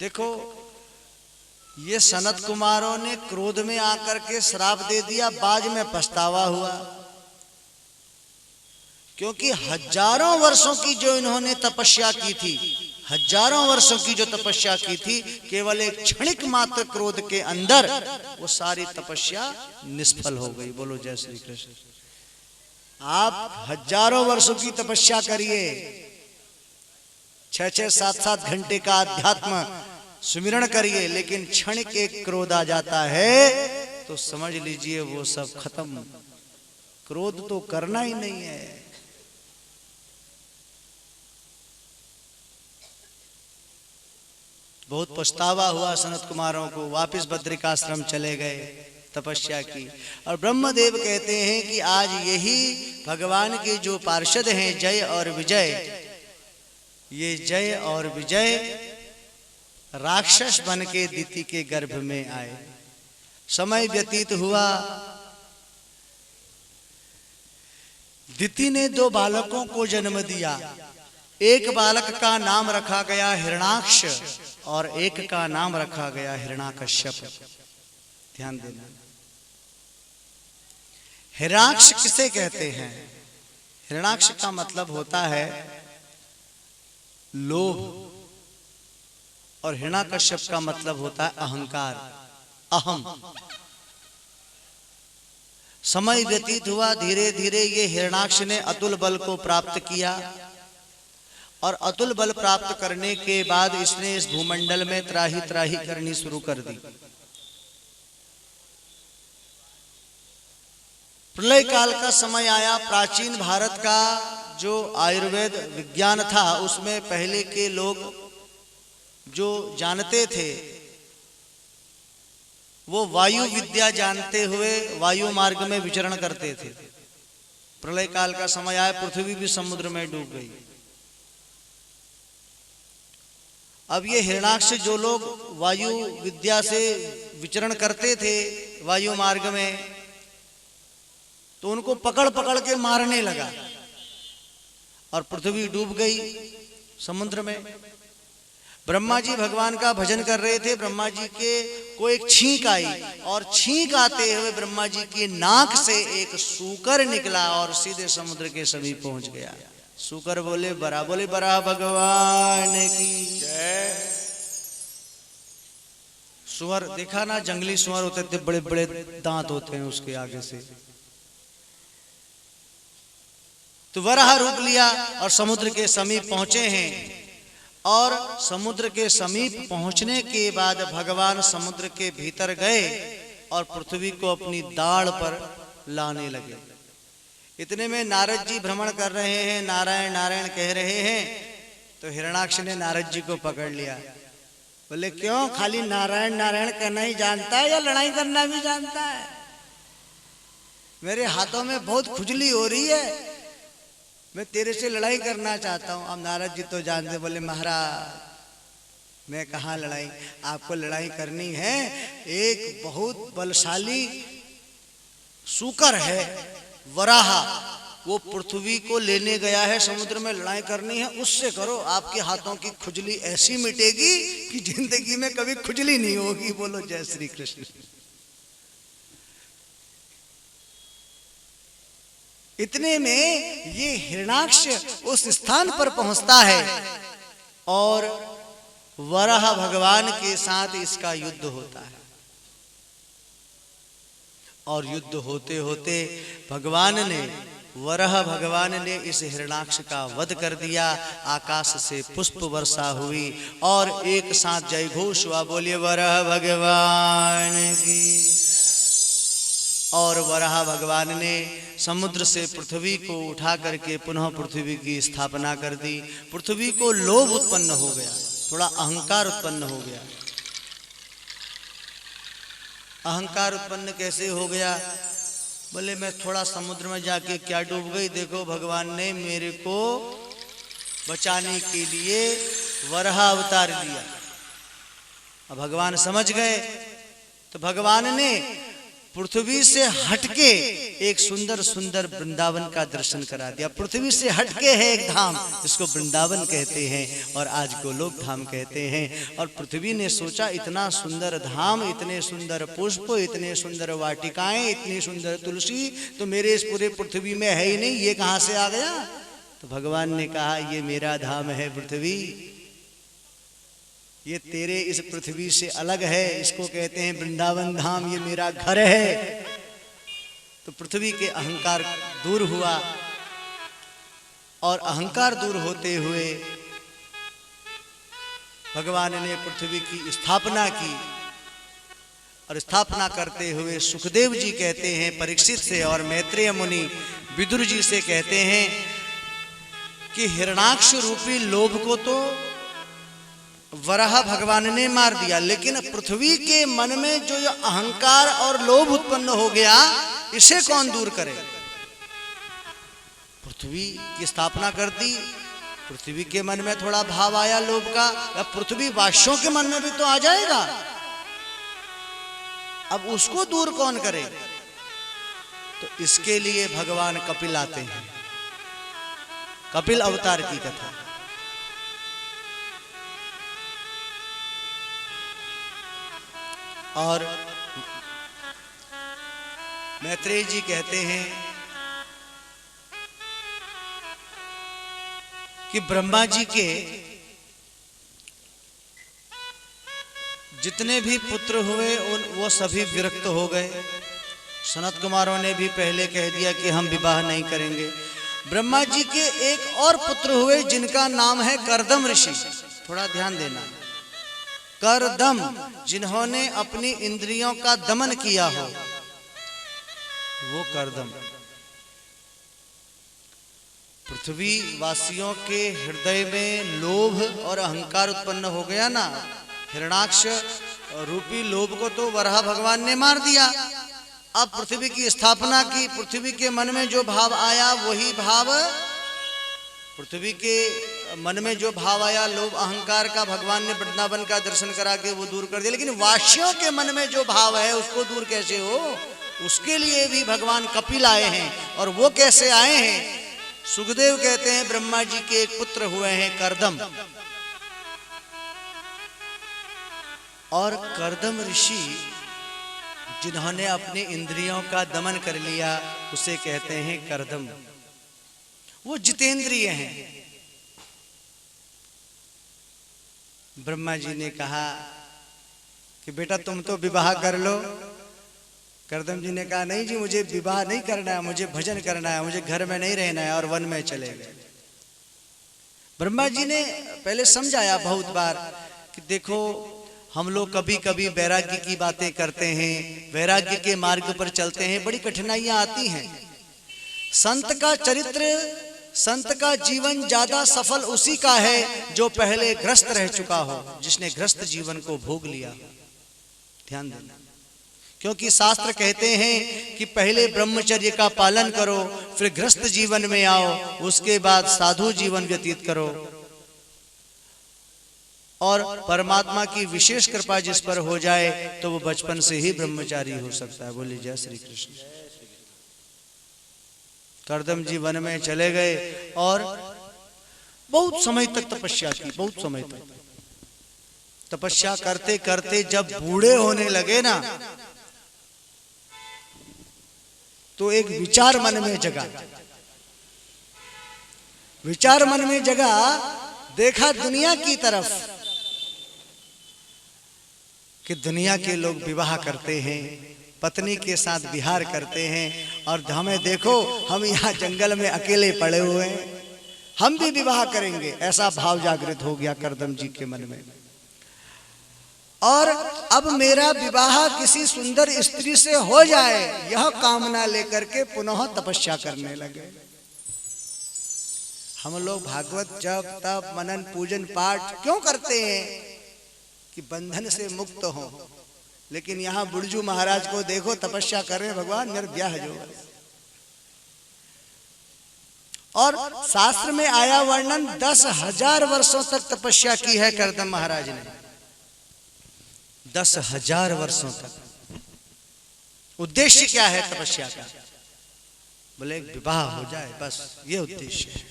देखो ये सनत कुमारों ने क्रोध में आकर के श्राप दे दिया, बाद में पछतावा हुआ। क्योंकि हजारों वर्षों की जो इन्होंने तपस्या की थी, हजारों वर्षों की जो तपस्या की थी, केवल एक क्षणिक मात्र क्रोध के अंदर वो सारी तपस्या निष्फल हो गई। बोलो जय श्री कृष्ण। आप हजारों वर्षों की तपस्या करिए, 6-6, 7-7 घंटे का अध्यात्म सुमिरण करिए, लेकिन क्षणिक एक क्रोध आ जाता है तो समझ लीजिए वो सब खत्म। क्रोध तो करना ही नहीं है। बहुत पछतावा हुआ सनत कुमारों को, वापिस बद्रिकाश्रम चले गए, तपस्या की। और ब्रह्मदेव कहते हैं कि आज यही भगवान के जो पार्षद हैं जय और विजय, ये जय और विजय राक्षस बन के दिति के गर्भ में आए। समय व्यतीत हुआ, दिति ने 2 बालकों को जन्म दिया। एक बालक का नाम रखा गया हिरणाक्ष और एक का नाम रखा गया हिरणाकश्यप। ध्यान देना, हिरणाक्ष किसे कहते हैं? हिरणाक्ष का मतलब होता है लोभ, और हिरण्यकश्यप का मतलब होता है अहंकार, अहम। समय व्यतीत हुआ, धीरे धीरे ये हिरणाक्ष ने अतुल बल को प्राप्त किया, और अतुल बल प्राप्त करने के बाद इसने इस भूमंडल में त्राही त्राही करनी शुरू कर दी। प्रलय काल का समय आया। प्राचीन भारत का जो आयुर्वेद विज्ञान था उसमें पहले के लोग जो जानते थे वो वायु विद्या जानते हुए वायु मार्ग में विचरण करते थे। प्रलय काल का समय आया, पृथ्वी भी समुद्र में डूब गई। अब ये हिरणाक्ष जो लोग वायु विद्या से विचरण करते थे वायु मार्ग में, तो उनको पकड़ पकड़ के मारने लगा और पृथ्वी डूब गई समुद्र में। ब्रह्मा जी भगवान का भजन कर रहे थे, ब्रह्मा जी के को एक छींक आई, और छींक आते हुए ब्रह्मा जी की नाक से एक सूकर निकला और सीधे समुद्र के समीप पहुंच गया। सूकर बोले बरा भगवान की जय। सुअर देखा ना, जंगली सुअर होते थे, बड़े बड़े दांत होते हैं उसके आगे से। तो वराह रूप लिया और समुद्र के समीप पहुंचे हैं, और समुद्र के समीप पहुंचने के बाद भगवान समुद्र के भीतर गए और पृथ्वी को अपनी दाढ़ पर लाने लगे। इतने में नारद जी भ्रमण कर रहे हैं, नारायण नारायण कह रहे हैं, तो हिरणाक्ष ने नारद जी को पकड़ लिया। बोले क्यों, खाली नारायण नारायण कहना ही जानता है या लड़ाई करना भी जानता है? मेरे हाथों में बहुत खुजली हो रही है, मैं तेरे से लड़ाई करना चाहता हूं। अब नारद जी तो जानते, बोले महाराज मैं कहाँ लड़ाई, आपको लड़ाई करनी है, एक बहुत बलशाली सूकर है वराह, वो पृथ्वी को लेने गया है समुद्र में, लड़ाई करनी है, उससे करो, आपके हाथों की खुजली ऐसी मिटेगी कि जिंदगी में कभी खुजली नहीं होगी। बोलो जय श्री कृष्ण। इतने में ये हिरणाक्ष उस स्थान पर पहुंचता है और वराह भगवान के साथ इसका युद्ध होता है, और युद्ध होते होते वराह भगवान ने इस हिरणाक्ष का वध कर दिया। आकाश से पुष्प वर्षा हुई और एक साथ जय घोष हुआ, बोलिए वराह भगवान की। और वराह भगवान ने समुद्र से पृथ्वी को उठा करके पुनः पृथ्वी की स्थापना कर दी। पृथ्वी को लोभ उत्पन्न हो गया, थोड़ा अहंकार उत्पन्न हो गया। अहंकार उत्पन्न कैसे हो गया? बोले मैं थोड़ा समुद्र में जाके क्या डूब गई, देखो भगवान ने मेरे को बचाने के लिए वराह अवतार दिया। अब भगवान समझ गए, तो भगवान ने पृथ्वी से हटके एक सुंदर सुंदर वृंदावन का दर्शन करा दिया। पृथ्वी से हटके है एक धाम जिसको वृंदावन कहते हैं और आज गोलोक धाम कहते हैं। और पृथ्वी ने सोचा इतना सुंदर धाम, इतने सुंदर पुष्प, इतने सुंदर वाटिकाएं, इतनी सुंदर तुलसी तो मेरे इस पूरे पृथ्वी में है ही नहीं, ये कहाँ से आ गया? तो भगवान ने कहा ये मेरा धाम है पृथ्वी, ये तेरे इस पृथ्वी से अलग है, इसको कहते हैं वृंदावन धाम, ये मेरा घर है। तो पृथ्वी के अहंकार दूर हुआ और अहंकार दूर होते हुए भगवान ने पृथ्वी की स्थापना की। और स्थापना करते हुए सुखदेव जी कहते हैं परीक्षित से और मैत्रेय मुनि विदुर जी से कहते हैं कि हिरणाक्ष रूपी लोभ को तो वराह भगवान ने मार दिया, लेकिन पृथ्वी के मन में जो अहंकार और लोभ उत्पन्न हो गया इसे कौन दूर करे? पृथ्वी की स्थापना कर दी, पृथ्वी के मन में थोड़ा भाव आया लोभ का, अब पृथ्वी वासियों के मन में भी तो आ जाएगा। अब उसको दूर कौन करे? तो इसके लिए भगवान कपिल आते हैं। कपिल अवतार की कथा। और मैत्रेय जी कहते हैं कि ब्रह्मा जी के जितने भी पुत्र हुए वो सभी विरक्त हो गए। सनत कुमारों ने भी पहले कह दिया कि हम विवाह नहीं करेंगे। ब्रह्मा जी के एक और पुत्र हुए जिनका नाम है करदम ऋषि। थोड़ा ध्यान देना, करदम, जिन्होंने अपनी इंद्रियों का दमन किया हो, वो करदम। पृथ्वी वासियों के हृदय में लोभ और अहंकार उत्पन्न हो गया ना। हिरणाक्ष रूपी लोभ को तो वराह भगवान ने मार दिया। अब पृथ्वी की स्थापना की। पृथ्वी के मन में जो भाव आया वही भाव, पृथ्वी के मन में जो भाव आया लोभ अहंकार का, भगवान ने वृंदावन का दर्शन करा के वो दूर कर दिया। लेकिन वासियों के मन में जो भाव है उसको दूर कैसे हो, उसके लिए भी भगवान कपिल आए हैं। और वो कैसे आए हैं? सुखदेव कहते हैं ब्रह्मा जी के एक पुत्र हुए हैं करदम। और करदम ऋषि जिन्होंने अपने इंद्रियों का दमन कर लिया उसे कहते हैं करदम। वो जितेंद्रिय हैं। ब्रह्मा जी ने कहा कि बेटा तुम तो विवाह कर लो। करदम जी ने कहा नहीं जी, मुझे विवाह नहीं करना है, मुझे भजन करना है, मुझे घर में नहीं रहना है। और वन में चले गए। ब्रह्मा जी ने पहले समझाया बहुत बार कि देखो हम लोग कभी कभी वैराग्य की बातें करते हैं, वैराग्य के मार्ग पर चलते हैं, बड़ी कठिनाइयां आती हैं। संत का चरित्र, संत का जीवन ज्यादा सफल उसी का है जो पहले ग्रस्त रह चुका हो, जिसने ग्रस्त जीवन को भोग लिया। ध्यान देना, क्योंकि शास्त्र कहते हैं कि पहले ब्रह्मचर्य का पालन करो, फिर गृहस्थ जीवन में आओ, उसके बाद साधु जीवन व्यतीत करो। और परमात्मा की विशेष कृपा जिस पर हो जाए तो वो बचपन से ही ब्रह्मचारी हो सकता है। बोलिए जय श्री कृष्ण। करदम जी वन में चले गए और बहुत समय तक तपस्या की। बहुत समय तक तपस्या करते करते जब बूढ़े होने लगे ना, तो एक विचार मन में जगा। विचार मन में जगा, देखा दुनिया की तरफ कि दुनिया के लोग विवाह करते हैं, पत्नी के साथ विहार करते हैं, और हमें देखो हम यहाँ जंगल में अकेले पड़े हुए हैं, हम भी विवाह करेंगे। ऐसा भाव जागृत हो गया करदम जी के मन में। और अब मेरा विवाह किसी सुंदर स्त्री से हो जाए, यह कामना लेकर के पुनः तपस्या करने लगे। हम लोग भागवत जप तप मनन पूजन पाठ क्यों करते हैं? कि बंधन से मुक्त हो। लेकिन यहाँ बुर्जू महाराज को देखो, तपस्या कर रहे, भगवान मेरा ब्याह जो। और शास्त्र में आया वर्णन 10,000 वर्षों तक तपस्या की है करदम महाराज ने। 10,000 वर्षों तक। उद्देश्य क्या है तपस्या का? बोले विवाह हो जाए, बस ये उद्देश्य है।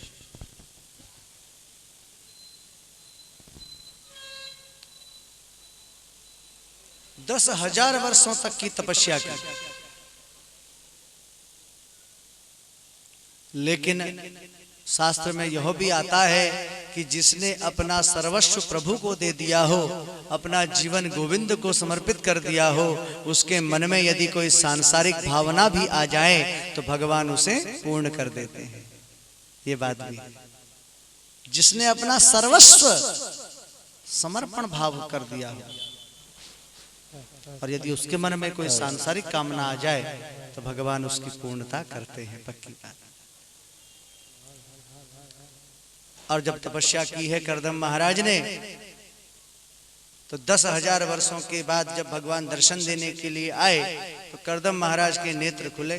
दस 10,000 वर्षों तक की तपस्या की। लेकिन शास्त्र में यह भी आता है कि जिसने अपना सर्वस्व प्रभु को दे दिया हो, अपना जीवन गोविंद को समर्पित कर दिया हो, उसके मन में यदि कोई सांसारिक भावना भी आ जाए तो भगवान उसे पूर्ण कर देते हैं। ये बात भी, जिसने अपना सर्वस्व समर्पण भाव कर दिया हो, और यदि उसके मन में कोई सांसारिक कामना आ जाए तो भगवान उसकी पूर्णता करते हैं, पक्की बात। और जब तपस्या की है करदम महाराज ने, तो 10,000 वर्षों के बाद जब भगवान दर्शन देने के लिए आए तो करदम महाराज के नेत्र खुले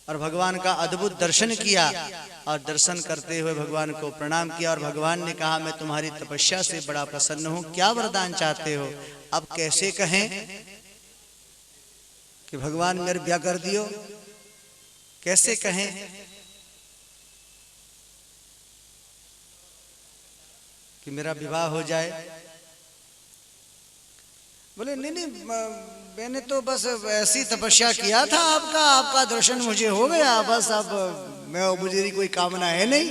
और भगवान का अद्भुत दर्शन किया। और दर्शन करते हुए भगवान को प्रणाम किया और भगवान ने कहा, मैं तुम्हारी तपस्या से बड़ा प्रसन्न हूं, क्या वरदान चाहते हो? अब कैसे कहें कि भगवान मेरे ब्याह कर दियो? कैसे कहें कि मेरा विवाह हो जाए? बोले नहीं, मैंने तो बस ऐसी तपस्या किया था, आपका दर्शन मुझे हो गया, बस अब मुझे कोई कामना है नहीं।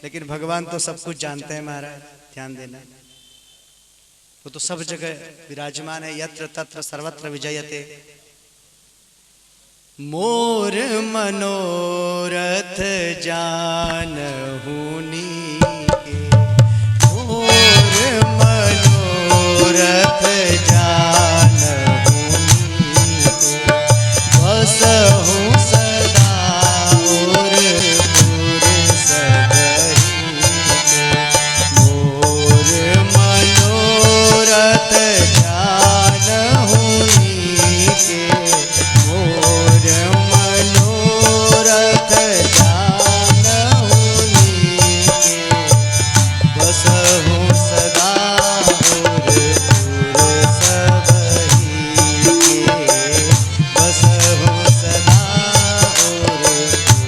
लेकिन भगवान तो सब कुछ जानते हैं महाराज, ध्यान देना। वो तो सब जगह विराजमान है। यत्र तत्र सर्वत्र विजयते। मोर मनोरथ जानहु नीके, मोर मनोरथ जानहु नीके, बसहु सदा और पुर सबरीके। मोर मनोरथ जानहु नीके, मोर मनोरथ जानहु नीके, बसहु सदा और पुर सबरीके, बसहु सदा और पुर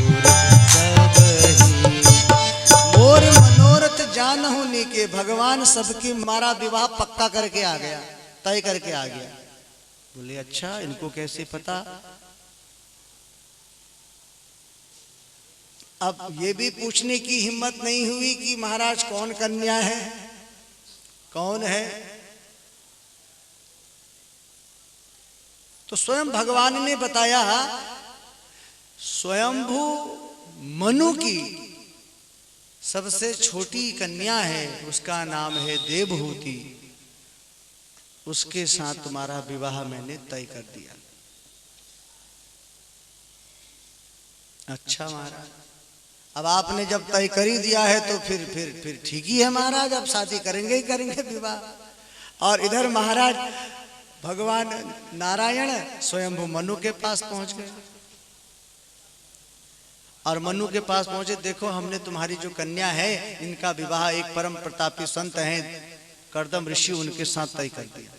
सबरीके। मोर मनोरथ जानहु नीके, भगवान सबकी मारा विवाह पक्का करके आ गया, तय करके आ गया। बोले अच्छा, इनको कैसे पता? अब ये भी पूछने की हिम्मत नहीं हुई कि महाराज कौन कन्या है, कौन है। तो स्वयं भगवान ने बताया, स्वयंभू मनु की सबसे छोटी कन्या है, उसका नाम है देवहूति, उसके साथ तुम्हारा विवाह मैंने तय कर दिया। अच्छा महाराज, अब आपने जब तय कर ही दिया है तो फिर ठीक ही है महाराज, अब शादी करेंगे ही करेंगे विवाह। और इधर महाराज भगवान नारायण स्वयंभू मनु के पास पहुंच गए और मनु के पास पहुंचे, देखो हमने तुम्हारी जो कन्या है इनका विवाह एक परम प्रतापी संत हैं कर्दम ऋषि, उनके साथ तय कर दिया।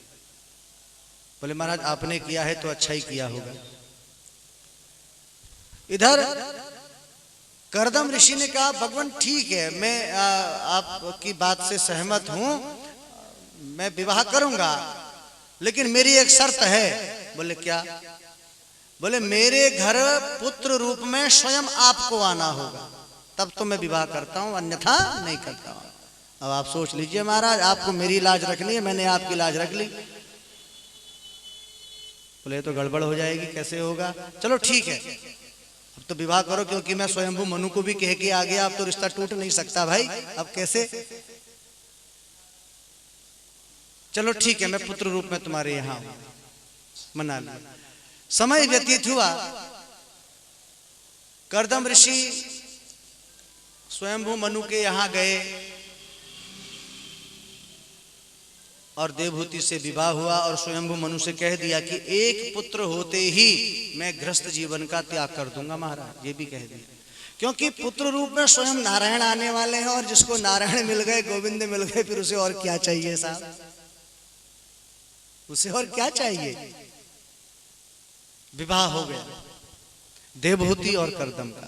बोले महाराज आपने किया है तो अच्छा ही किया होगा। इधर कर्दम ऋषि ने कहा भगवान ठीक है, मैं आपकी बात से सहमत हूं, मैं विवाह करूंगा, लेकिन मेरी एक शर्त है। बोले क्या? बोले मेरे घर पुत्र रूप में स्वयं आपको आना होगा, तब तो मैं विवाह करता हूं, अन्यथा नहीं करता हूं। अब आप सोच लीजिए महाराज, आपको मेरी लाज रखनी है, मैंने आपकी लाज रख ली। बोले तो गड़बड़ हो जाएगी, कैसे होगा? चलो ठीक है, अब तो विवाह करो, क्योंकि मैं स्वयंभू मनु को भी कह के आ गया, अब तो रिश्ता टूट नहीं सकता भाई, अब कैसे? चलो ठीक है, मैं पुत्र रूप में तुम्हारे यहां हूं, मना लिया। समय व्यतीत हुआ, कर्दम ऋषि स्वयंभू मनु के यहां गए और देवहूति से विवाह हुआ और स्वयंभू मनु से कह दिया कि एक पुत्र होते ही मैं गृहस्थ जीवन का त्याग कर दूंगा महाराज, ये भी कह दिया। क्योंकि पुत्र रूप में स्वयं नारायण आने वाले हैं और जिसको नारायण मिल गए, गोविंद मिल गए, फिर उसे और क्या चाहिए साहब, उसे और क्या चाहिए? विवाह हो गया देवहूति और कर्दम का।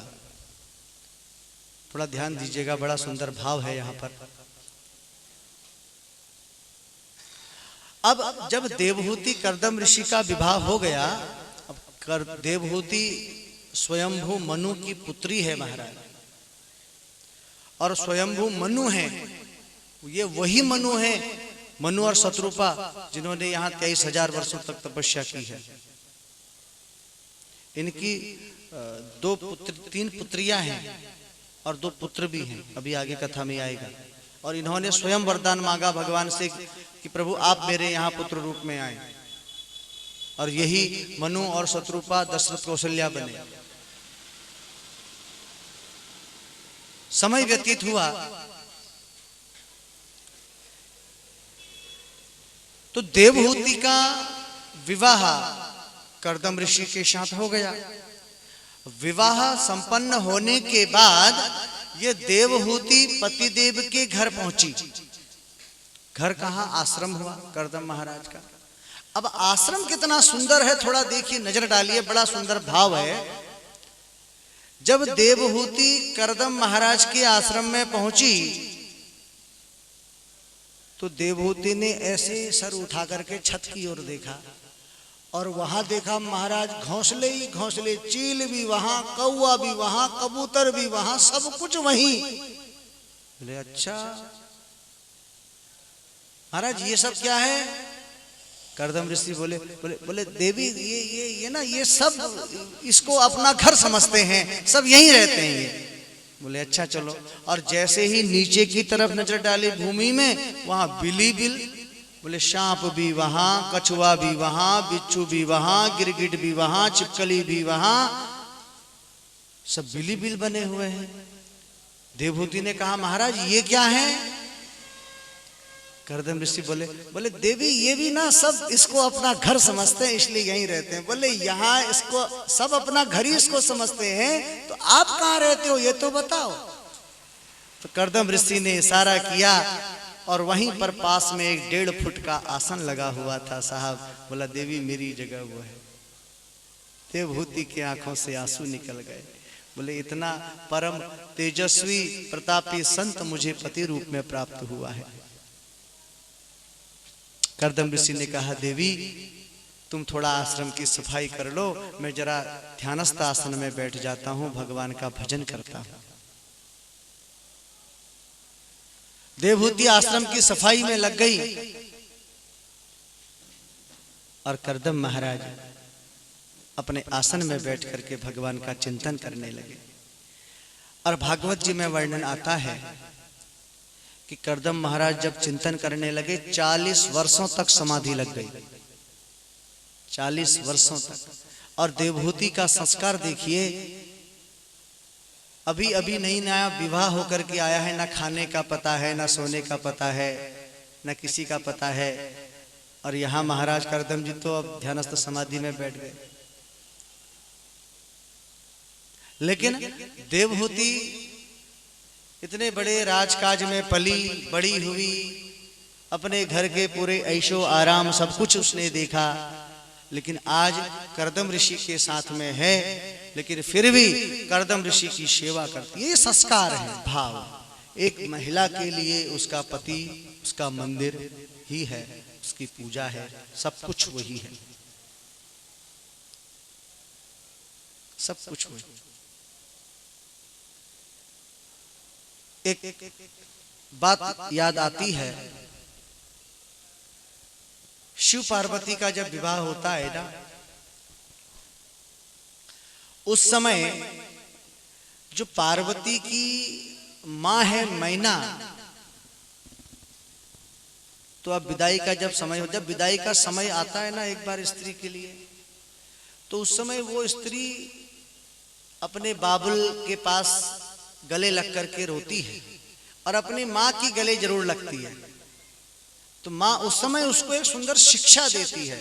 थोड़ा ध्यान दीजिएगा, बड़ा सुंदर भाव है यहां पर। अब जब देवहूति कर्दम ऋषि का विवाह हो गया, अब देवहूति स्वयंभू मनु की पुत्री है महाराज, और स्वयंभू मनु है, ये वही मनु है, मनु और शत्रुपा, जिन्होंने यहाँ 23,000 वर्षों तक तपस्या की है। इनकी 3 पुत्रियां हैं और 2 पुत्र भी हैं, अभी आगे कथा में आएगा। और इन्होंने स्वयं वरदान मांगा भगवान से कि प्रभु आप मेरे यहाँ पुत्र रूप में आए, और यही मनु और शत्रुपा दशरथ कौशल्या बने। समय व्यतीत हुआ तो देवहूति का विवाह कर्दम ऋषि के साथ हो गया। विवाह संपन्न होने के बाद ये देवहूति पतिदेव के घर पहुंची। घर कहाँ? आश्रम हुआ कर्दम महाराज का। अब आश्रम कितना सुंदर है, थोड़ा देखिए, नजर डालिए, बड़ा सुंदर भाव है। जब देवहूति कर्दम महाराज के आश्रम में पहुंची तो देवहूति ने ऐसे सर उठा करके छत की ओर देखा और वहां देखा महाराज घोंसले ही घोंसले, चील भी वहां, कौवा भी वहां, कबूतर भी वहां, सब कुछ वहीं। बोले अच्छा महाराज ये सब क्या है? कर्दम ऋषि बोले बोले बोले देवी ये ना ये सब इसको अपना घर समझते हैं, सब यहीं रहते हैं ये। बोले अच्छा चलो। और जैसे ही नीचे की तरफ नजर डाली भूमि में, वहां बिली बिल, बोले सांप भी वहां, कछुआ भी वहां, बिच्छू भी वहां, गिरगिट भी वहां, छिपकली भी वहां, सब बिली बिल बने हुए हैं। देवहूति ने कहा महाराज ये क्या है? कर्दम ऋषि बोले बोले देवी ये भी ना सब इसको अपना घर समझते हैं, इसलिए यहीं रहते हैं। बोले यहाँ इसको सब अपना घर ही इसको समझते हैं, तो आप कहाँ रहते हो ये तो बताओ। तो कर्दम ऋषि ने इशारा किया और वहीं पर पास में एक 1.5 फुट का आसन लगा हुआ था साहब। बोला देवी मेरी जगह वो है। देवहूति की आंखों से आंसू निकल गए। बोले इतना परम तेजस्वी प्रतापी संत मुझे पति रूप में प्राप्त हुआ है। कर्दम ऋषि ने कहा देवी तुम थोड़ा आश्रम की सफाई कर लो, मैं जरा ध्यानस्थ आसन में बैठ जाता हूं, भगवान का भजन करता हूं। देवहूति आश्रम की सफाई में लग गई और कर्दम महाराज अपने आसन में बैठ करके भगवान का चिंतन करने लगे। और भागवत जी में वर्णन आता है कि कर्दम महाराज जब चिंतन करने लगे 40 वर्षों तक समाधि लग गई, 40 वर्षों तक। और देवहूति का संस्कार देखिए, अभी अभी नहीं नया विवाह होकर के आया है, ना खाने का पता है, ना सोने का पता है, ना किसी का पता है। और यहाँ महाराज कर्दम जी तो अब ध्यानस्थ समाधि में बैठ गए। लेकिन देवहूति इतने बड़े राजकाज में पली बड़ी हुई, अपने घर के पूरे ऐशो आराम सब कुछ उसने देखा, लेकिन आज कर्दम ऋषि के साथ में है, लेकिन फिर भी कर्दम ऋषि की सेवा करती है। ये संस्कार है, भाव। एक महिला के लिए उसका पति, उसका मंदिर ही है, उसकी पूजा है, सब कुछ वही है, सब कुछ वही। एक बात याद आती है, शिव पार्वती का जब विवाह होता है ना, उस समय जो पार्वती की मां है मैना, तो अब विदाई का जब समय, जब विदाई का समय आता है ना एक बार स्त्री के लिए, तो उस समय वो स्त्री अपने बाबुल के पास गले लग करके रोती है और अपनी माँ की गले जरूर लगती है। तो माँ उस समय उसको एक सुंदर शिक्षा देती है।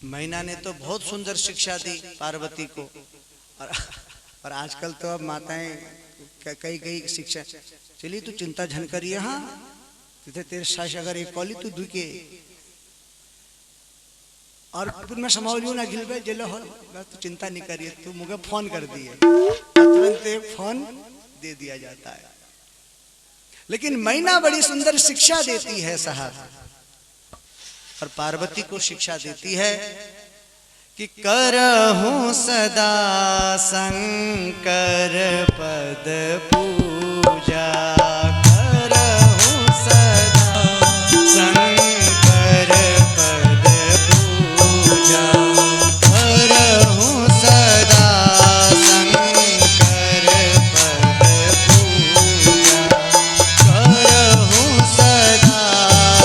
मैना ने तो बहुत सुंदर शिक्षा दी पार्वती को। और आजकल तो अब माताएं कई कई शिक्षा, चलिए तू चिंता झन करिए, हाँ तिथे तेरे सास अगर एक कॉली तू दुके और फिर मैं संभालियो ना घिल जेलो हो, तो चिंता नहीं करिए, तू मुझे फोन कर दिए, तुरंत एक फोन दे दिया जाता है। लेकिन मैना बड़ी सुंदर शिक्षा देती है साहब, और पार्वती को शिक्षा देती है कि करहूं सदा शंकर पद पूजा, करहूं सदा शंकर पद पूजा, करहूं सदा शंकर पद पूजा, करहूं सदा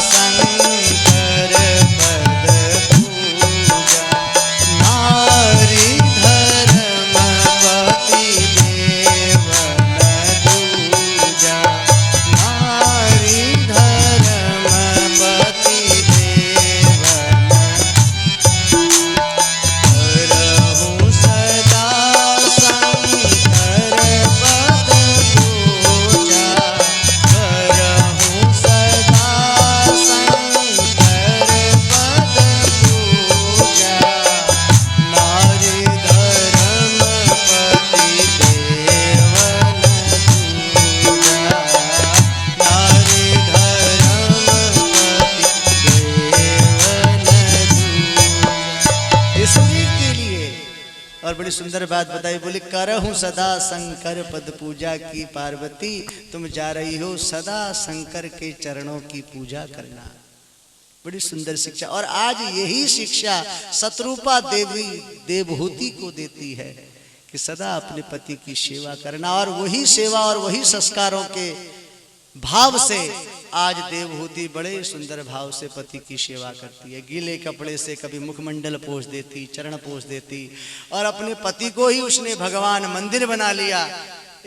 शंकर पद पूजा। नारी धर्मवती देवन बड़ी सुंदर बात बताई, बोली करहूं सदा शंकर पद पूजा की पार्वती, तुम जा रही हो सदा शंकर के चरणों की पूजा करना। बड़ी सुंदर शिक्षा। और आज यही शिक्षा शत्रुपा देवी देवहूति को देती है कि सदा अपने पति की सेवा करना। और वही सेवा और वही संस्कारों के भाव से आज देवहूति बड़े सुंदर भाव से पति की सेवा करती है। गीले कपड़े से कभी मुखमंडल पोंछ देती, चरण पोंछ देती, और अपने पति को ही उसने भगवान मंदिर बना लिया।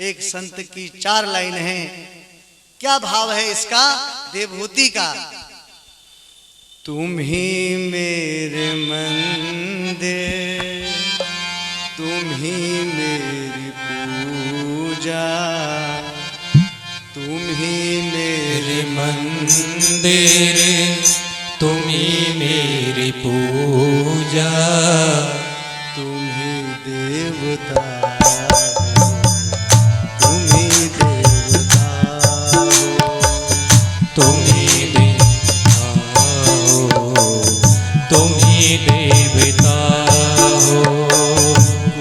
एक संत की 4 लाइन है, क्या भाव है इसका देवहूति का? तुम ही मेरे मंदिर, तुम ही मेरी पूजा, तुम ही मेरे मंदिर, तुम ही मेरी पूजा, तुम ही देवता, तुम ही देवता हो, तुम ही देवता हो, तुम ही देवता हो।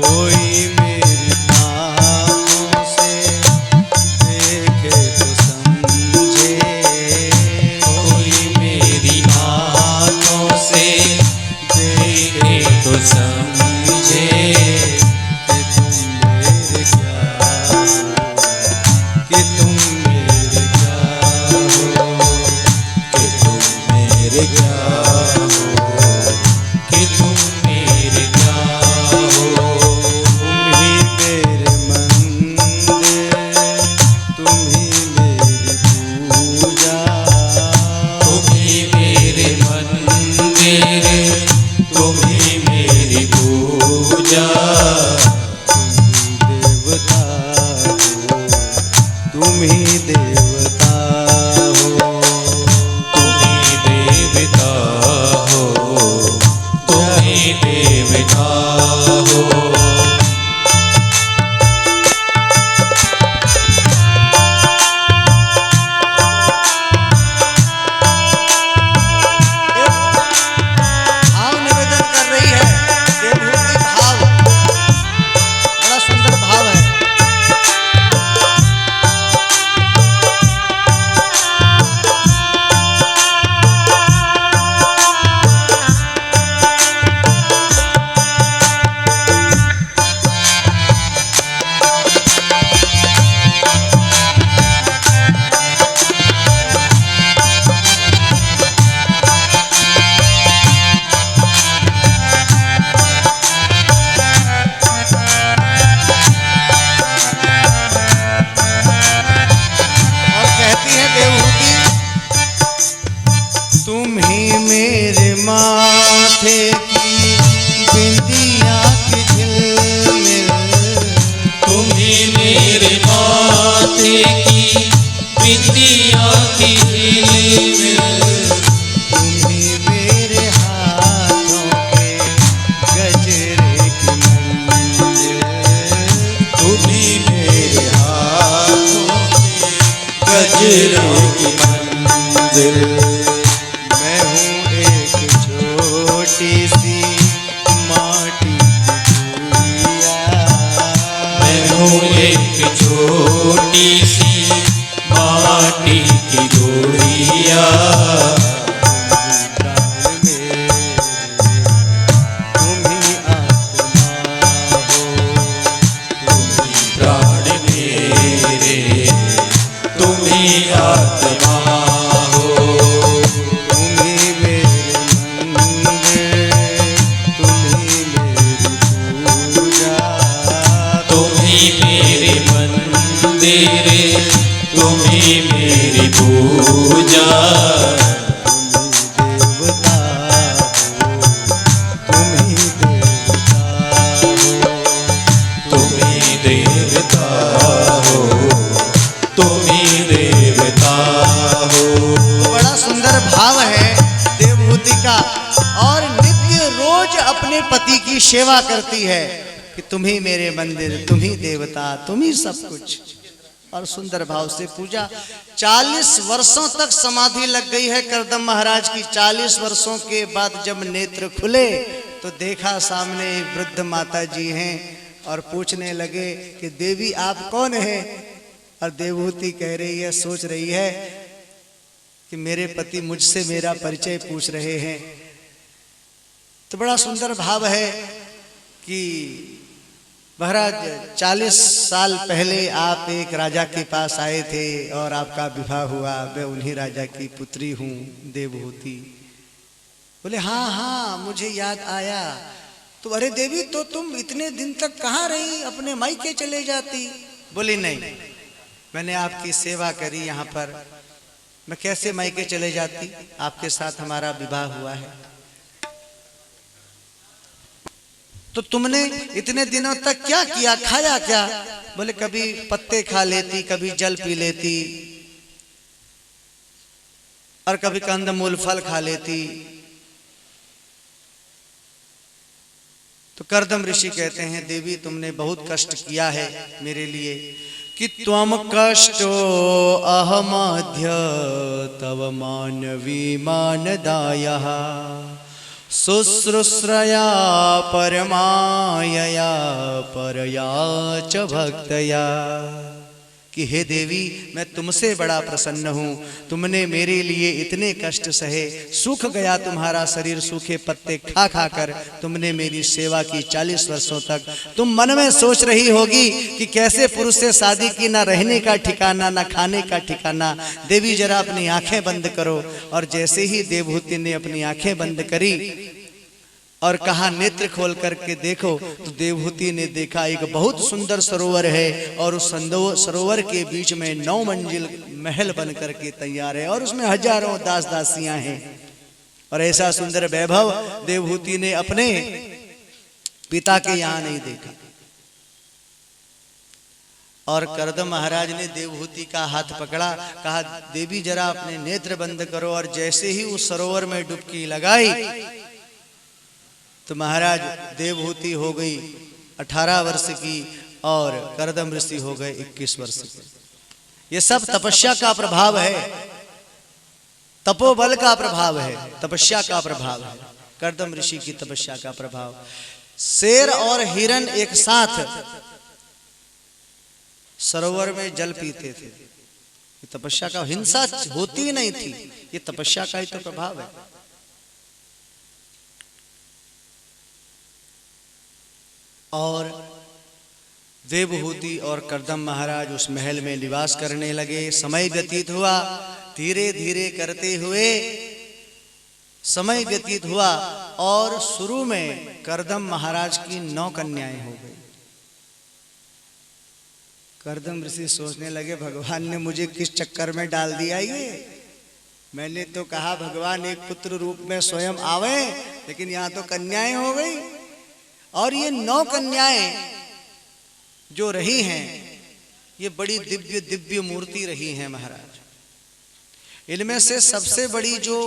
कोई मेरी आँखों से देखे तो समझे, कोई मेरी आँखों से देखे तो समझे कि तुम मेरे क्या हो, कि तुम मेरे क्या हो, कि तुम मेरे क्या हो, कि तुम मेरे क्या हो। तुम ही मेरे मंदिर, तुम ही मेरी पूजा, तुम ही मेरे मंदिर, तुम ही मेरी पूजा, तुम ही देवता हो, तुम ही देवता हो। तुम ही देवता हो, तुम ही देवता हो। भाव निवेदन कर रही है देवहूति, भाव बड़ा सुंदर भाव है। और कहती है देवहूति, तुम ही मेरे माथे की बिंदिया की झिलमिल, तुम ही मेरे माथे की बिंदिया की झिलमिल, तुम ही मेरे हाथों के गजरे की मंजिल, तुम ही मेरे हाथों के गजरे की मंजिल। मैं हूँ एक छोटी सी माटी की गुड़िया, मैं हूँ एक छोटी सी माटी की गुड़िया, प्राण मेरे, तुम ही आत्मा हो, प्राण मेरे, तुम ही आत्मा हो। तुम ही मेरे मंदिर, तुम ही मेरी पूजा, तुम ही मेरे मंदिर, तुम ही मेरी पूजा, तुम ही देवता हो, तुम ही देवता हो। बड़ा सुंदर भाव है देवहूति का। और नित्य रोज अपने पति की सेवा करती है कि तुम ही मेरे मंदिर, तुम ही देवता, तुम ही सब कुछ। और सुंदर भाव से पूजा। 40 वर्षों तक समाधि लग गई है करदम महाराज की। 40 वर्षों के बाद जब नेत्र खुले तो देखा सामने एक वृद्ध माता जी हैं और पूछने लगे कि देवी आप कौन हैं? और देवहूति कह रही है, सोच रही है कि मेरे पति मुझसे मेरा परिचय पूछ रहे हैं। तो बड़ा सुंदर भाव है कि महाराज 40 साल पहले आप एक राजा के पास आए थे और आपका विवाह हुआ। मैं उन्हीं राजा की पुत्री हूँ, देवहूति। बोले हाँ हाँ मुझे याद आया। तो अरे देवी, तो तुम इतने दिन तक कहाँ रही? अपने मायके चले जाती। बोली नहीं, मैंने आपकी सेवा करी यहाँ पर, मैं कैसे मायके चले जाती? आपके साथ हमारा विवाह हुआ है। तो तुमने इतने दिनों तक क्या किया, खाया क्या? बोले कभी पत्ते खा लेती, कभी जल पी लेती, और कभी कंदमूल फल खा लेती। तो कर्दम ऋषि कहते हैं, देवी तुमने बहुत कष्ट किया है मेरे लिए, कि त्वम कष्टो अहमध्य तव मानवी मानदायः शुश्रूषया परमायया परया च भक्तया। कि हे देवी, मैं तुमसे बड़ा प्रसन्न हूँ, तुमने मेरे लिए इतने कष्ट सहे, सूख गया तुम्हारा शरीर सूखे पत्ते खा खा कर, तुमने मेरी सेवा की 40 वर्षों तक। तुम मन में सोच रही होगी कि कैसे पुरुष से शादी की, ना रहने का ठिकाना ना खाने का ठिकाना। देवी जरा अपनी आंखें बंद करो। और जैसे ही देवहूति ने अपनी आंखें बंद करी और कहा नेत्र खोल करके देखो, तो देवहूति ने देखा एक बहुत सुंदर सरोवर है और उस सरोवर के बीच में 9 मंजिल महल बन करके तैयार है और उसमें हजारों दास दासियां हैं। और ऐसा सुंदर वैभव देवहूति ने अपने पिता के यहाँ नहीं देखा। और कर्दम महाराज ने देवहूति का हाथ पकड़ा, कहा देवी जरा अपने नेत्र बंद करो। और जैसे ही उस सरोवर में डुबकी लगाई तो महाराज देवहूति हो गई 18 वर्ष की और कर्दम ऋषि हो गए 21 वर्ष के। ये सब तपस्या का प्रभाव है, तपोबल का प्रभाव है, तपस्या का प्रभाव है, कर्दम ऋषि की तपस्या का प्रभाव। शेर और हिरण एक साथ सरोवर में जल पीते थे। ये तपस्या का, हिंसा होती ही नहीं थी, ये तपस्या का ही तो प्रभाव है। और देवहूति और कर्दम महाराज उस महल में निवास करने लगे। समय व्यतीत हुआ, धीरे धीरे करते हुए समय व्यतीत हुआ और शुरू में कर्दम महाराज की 9 कन्याएं हो गई। कर्दम ऋषि सोचने लगे, भगवान ने मुझे किस चक्कर में डाल दिया ये? मैंने तो कहा भगवान एक पुत्र रूप में स्वयं आवे, लेकिन यहाँ तो कन्याएं हो गई। और ये 9 कन्याएं जो रही हैं, ये बड़ी दिव्य दिव्य मूर्ति रही हैं महाराज। इनमें से सबसे बड़ी जो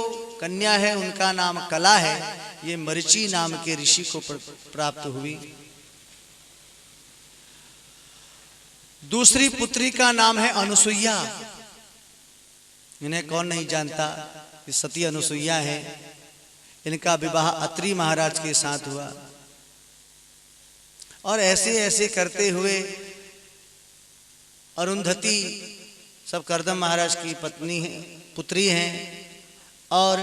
कन्या है उनका नाम कला है। ये मरीचि नाम के ऋषि को प्राप्त हुई। दूसरी पुत्री का नाम है अनुसुईया। इन्हें कौन नहीं जानता, ये सती अनुसुईया है। इनका विवाह अत्रि महाराज के साथ हुआ। और ऐसे ऐसे करते हुए अरुंधति सब कर्दम महाराज की पत्नी है, पुत्री हैं। और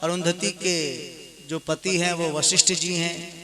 अरुंधति के जो पति हैं वो वशिष्ठ जी हैं।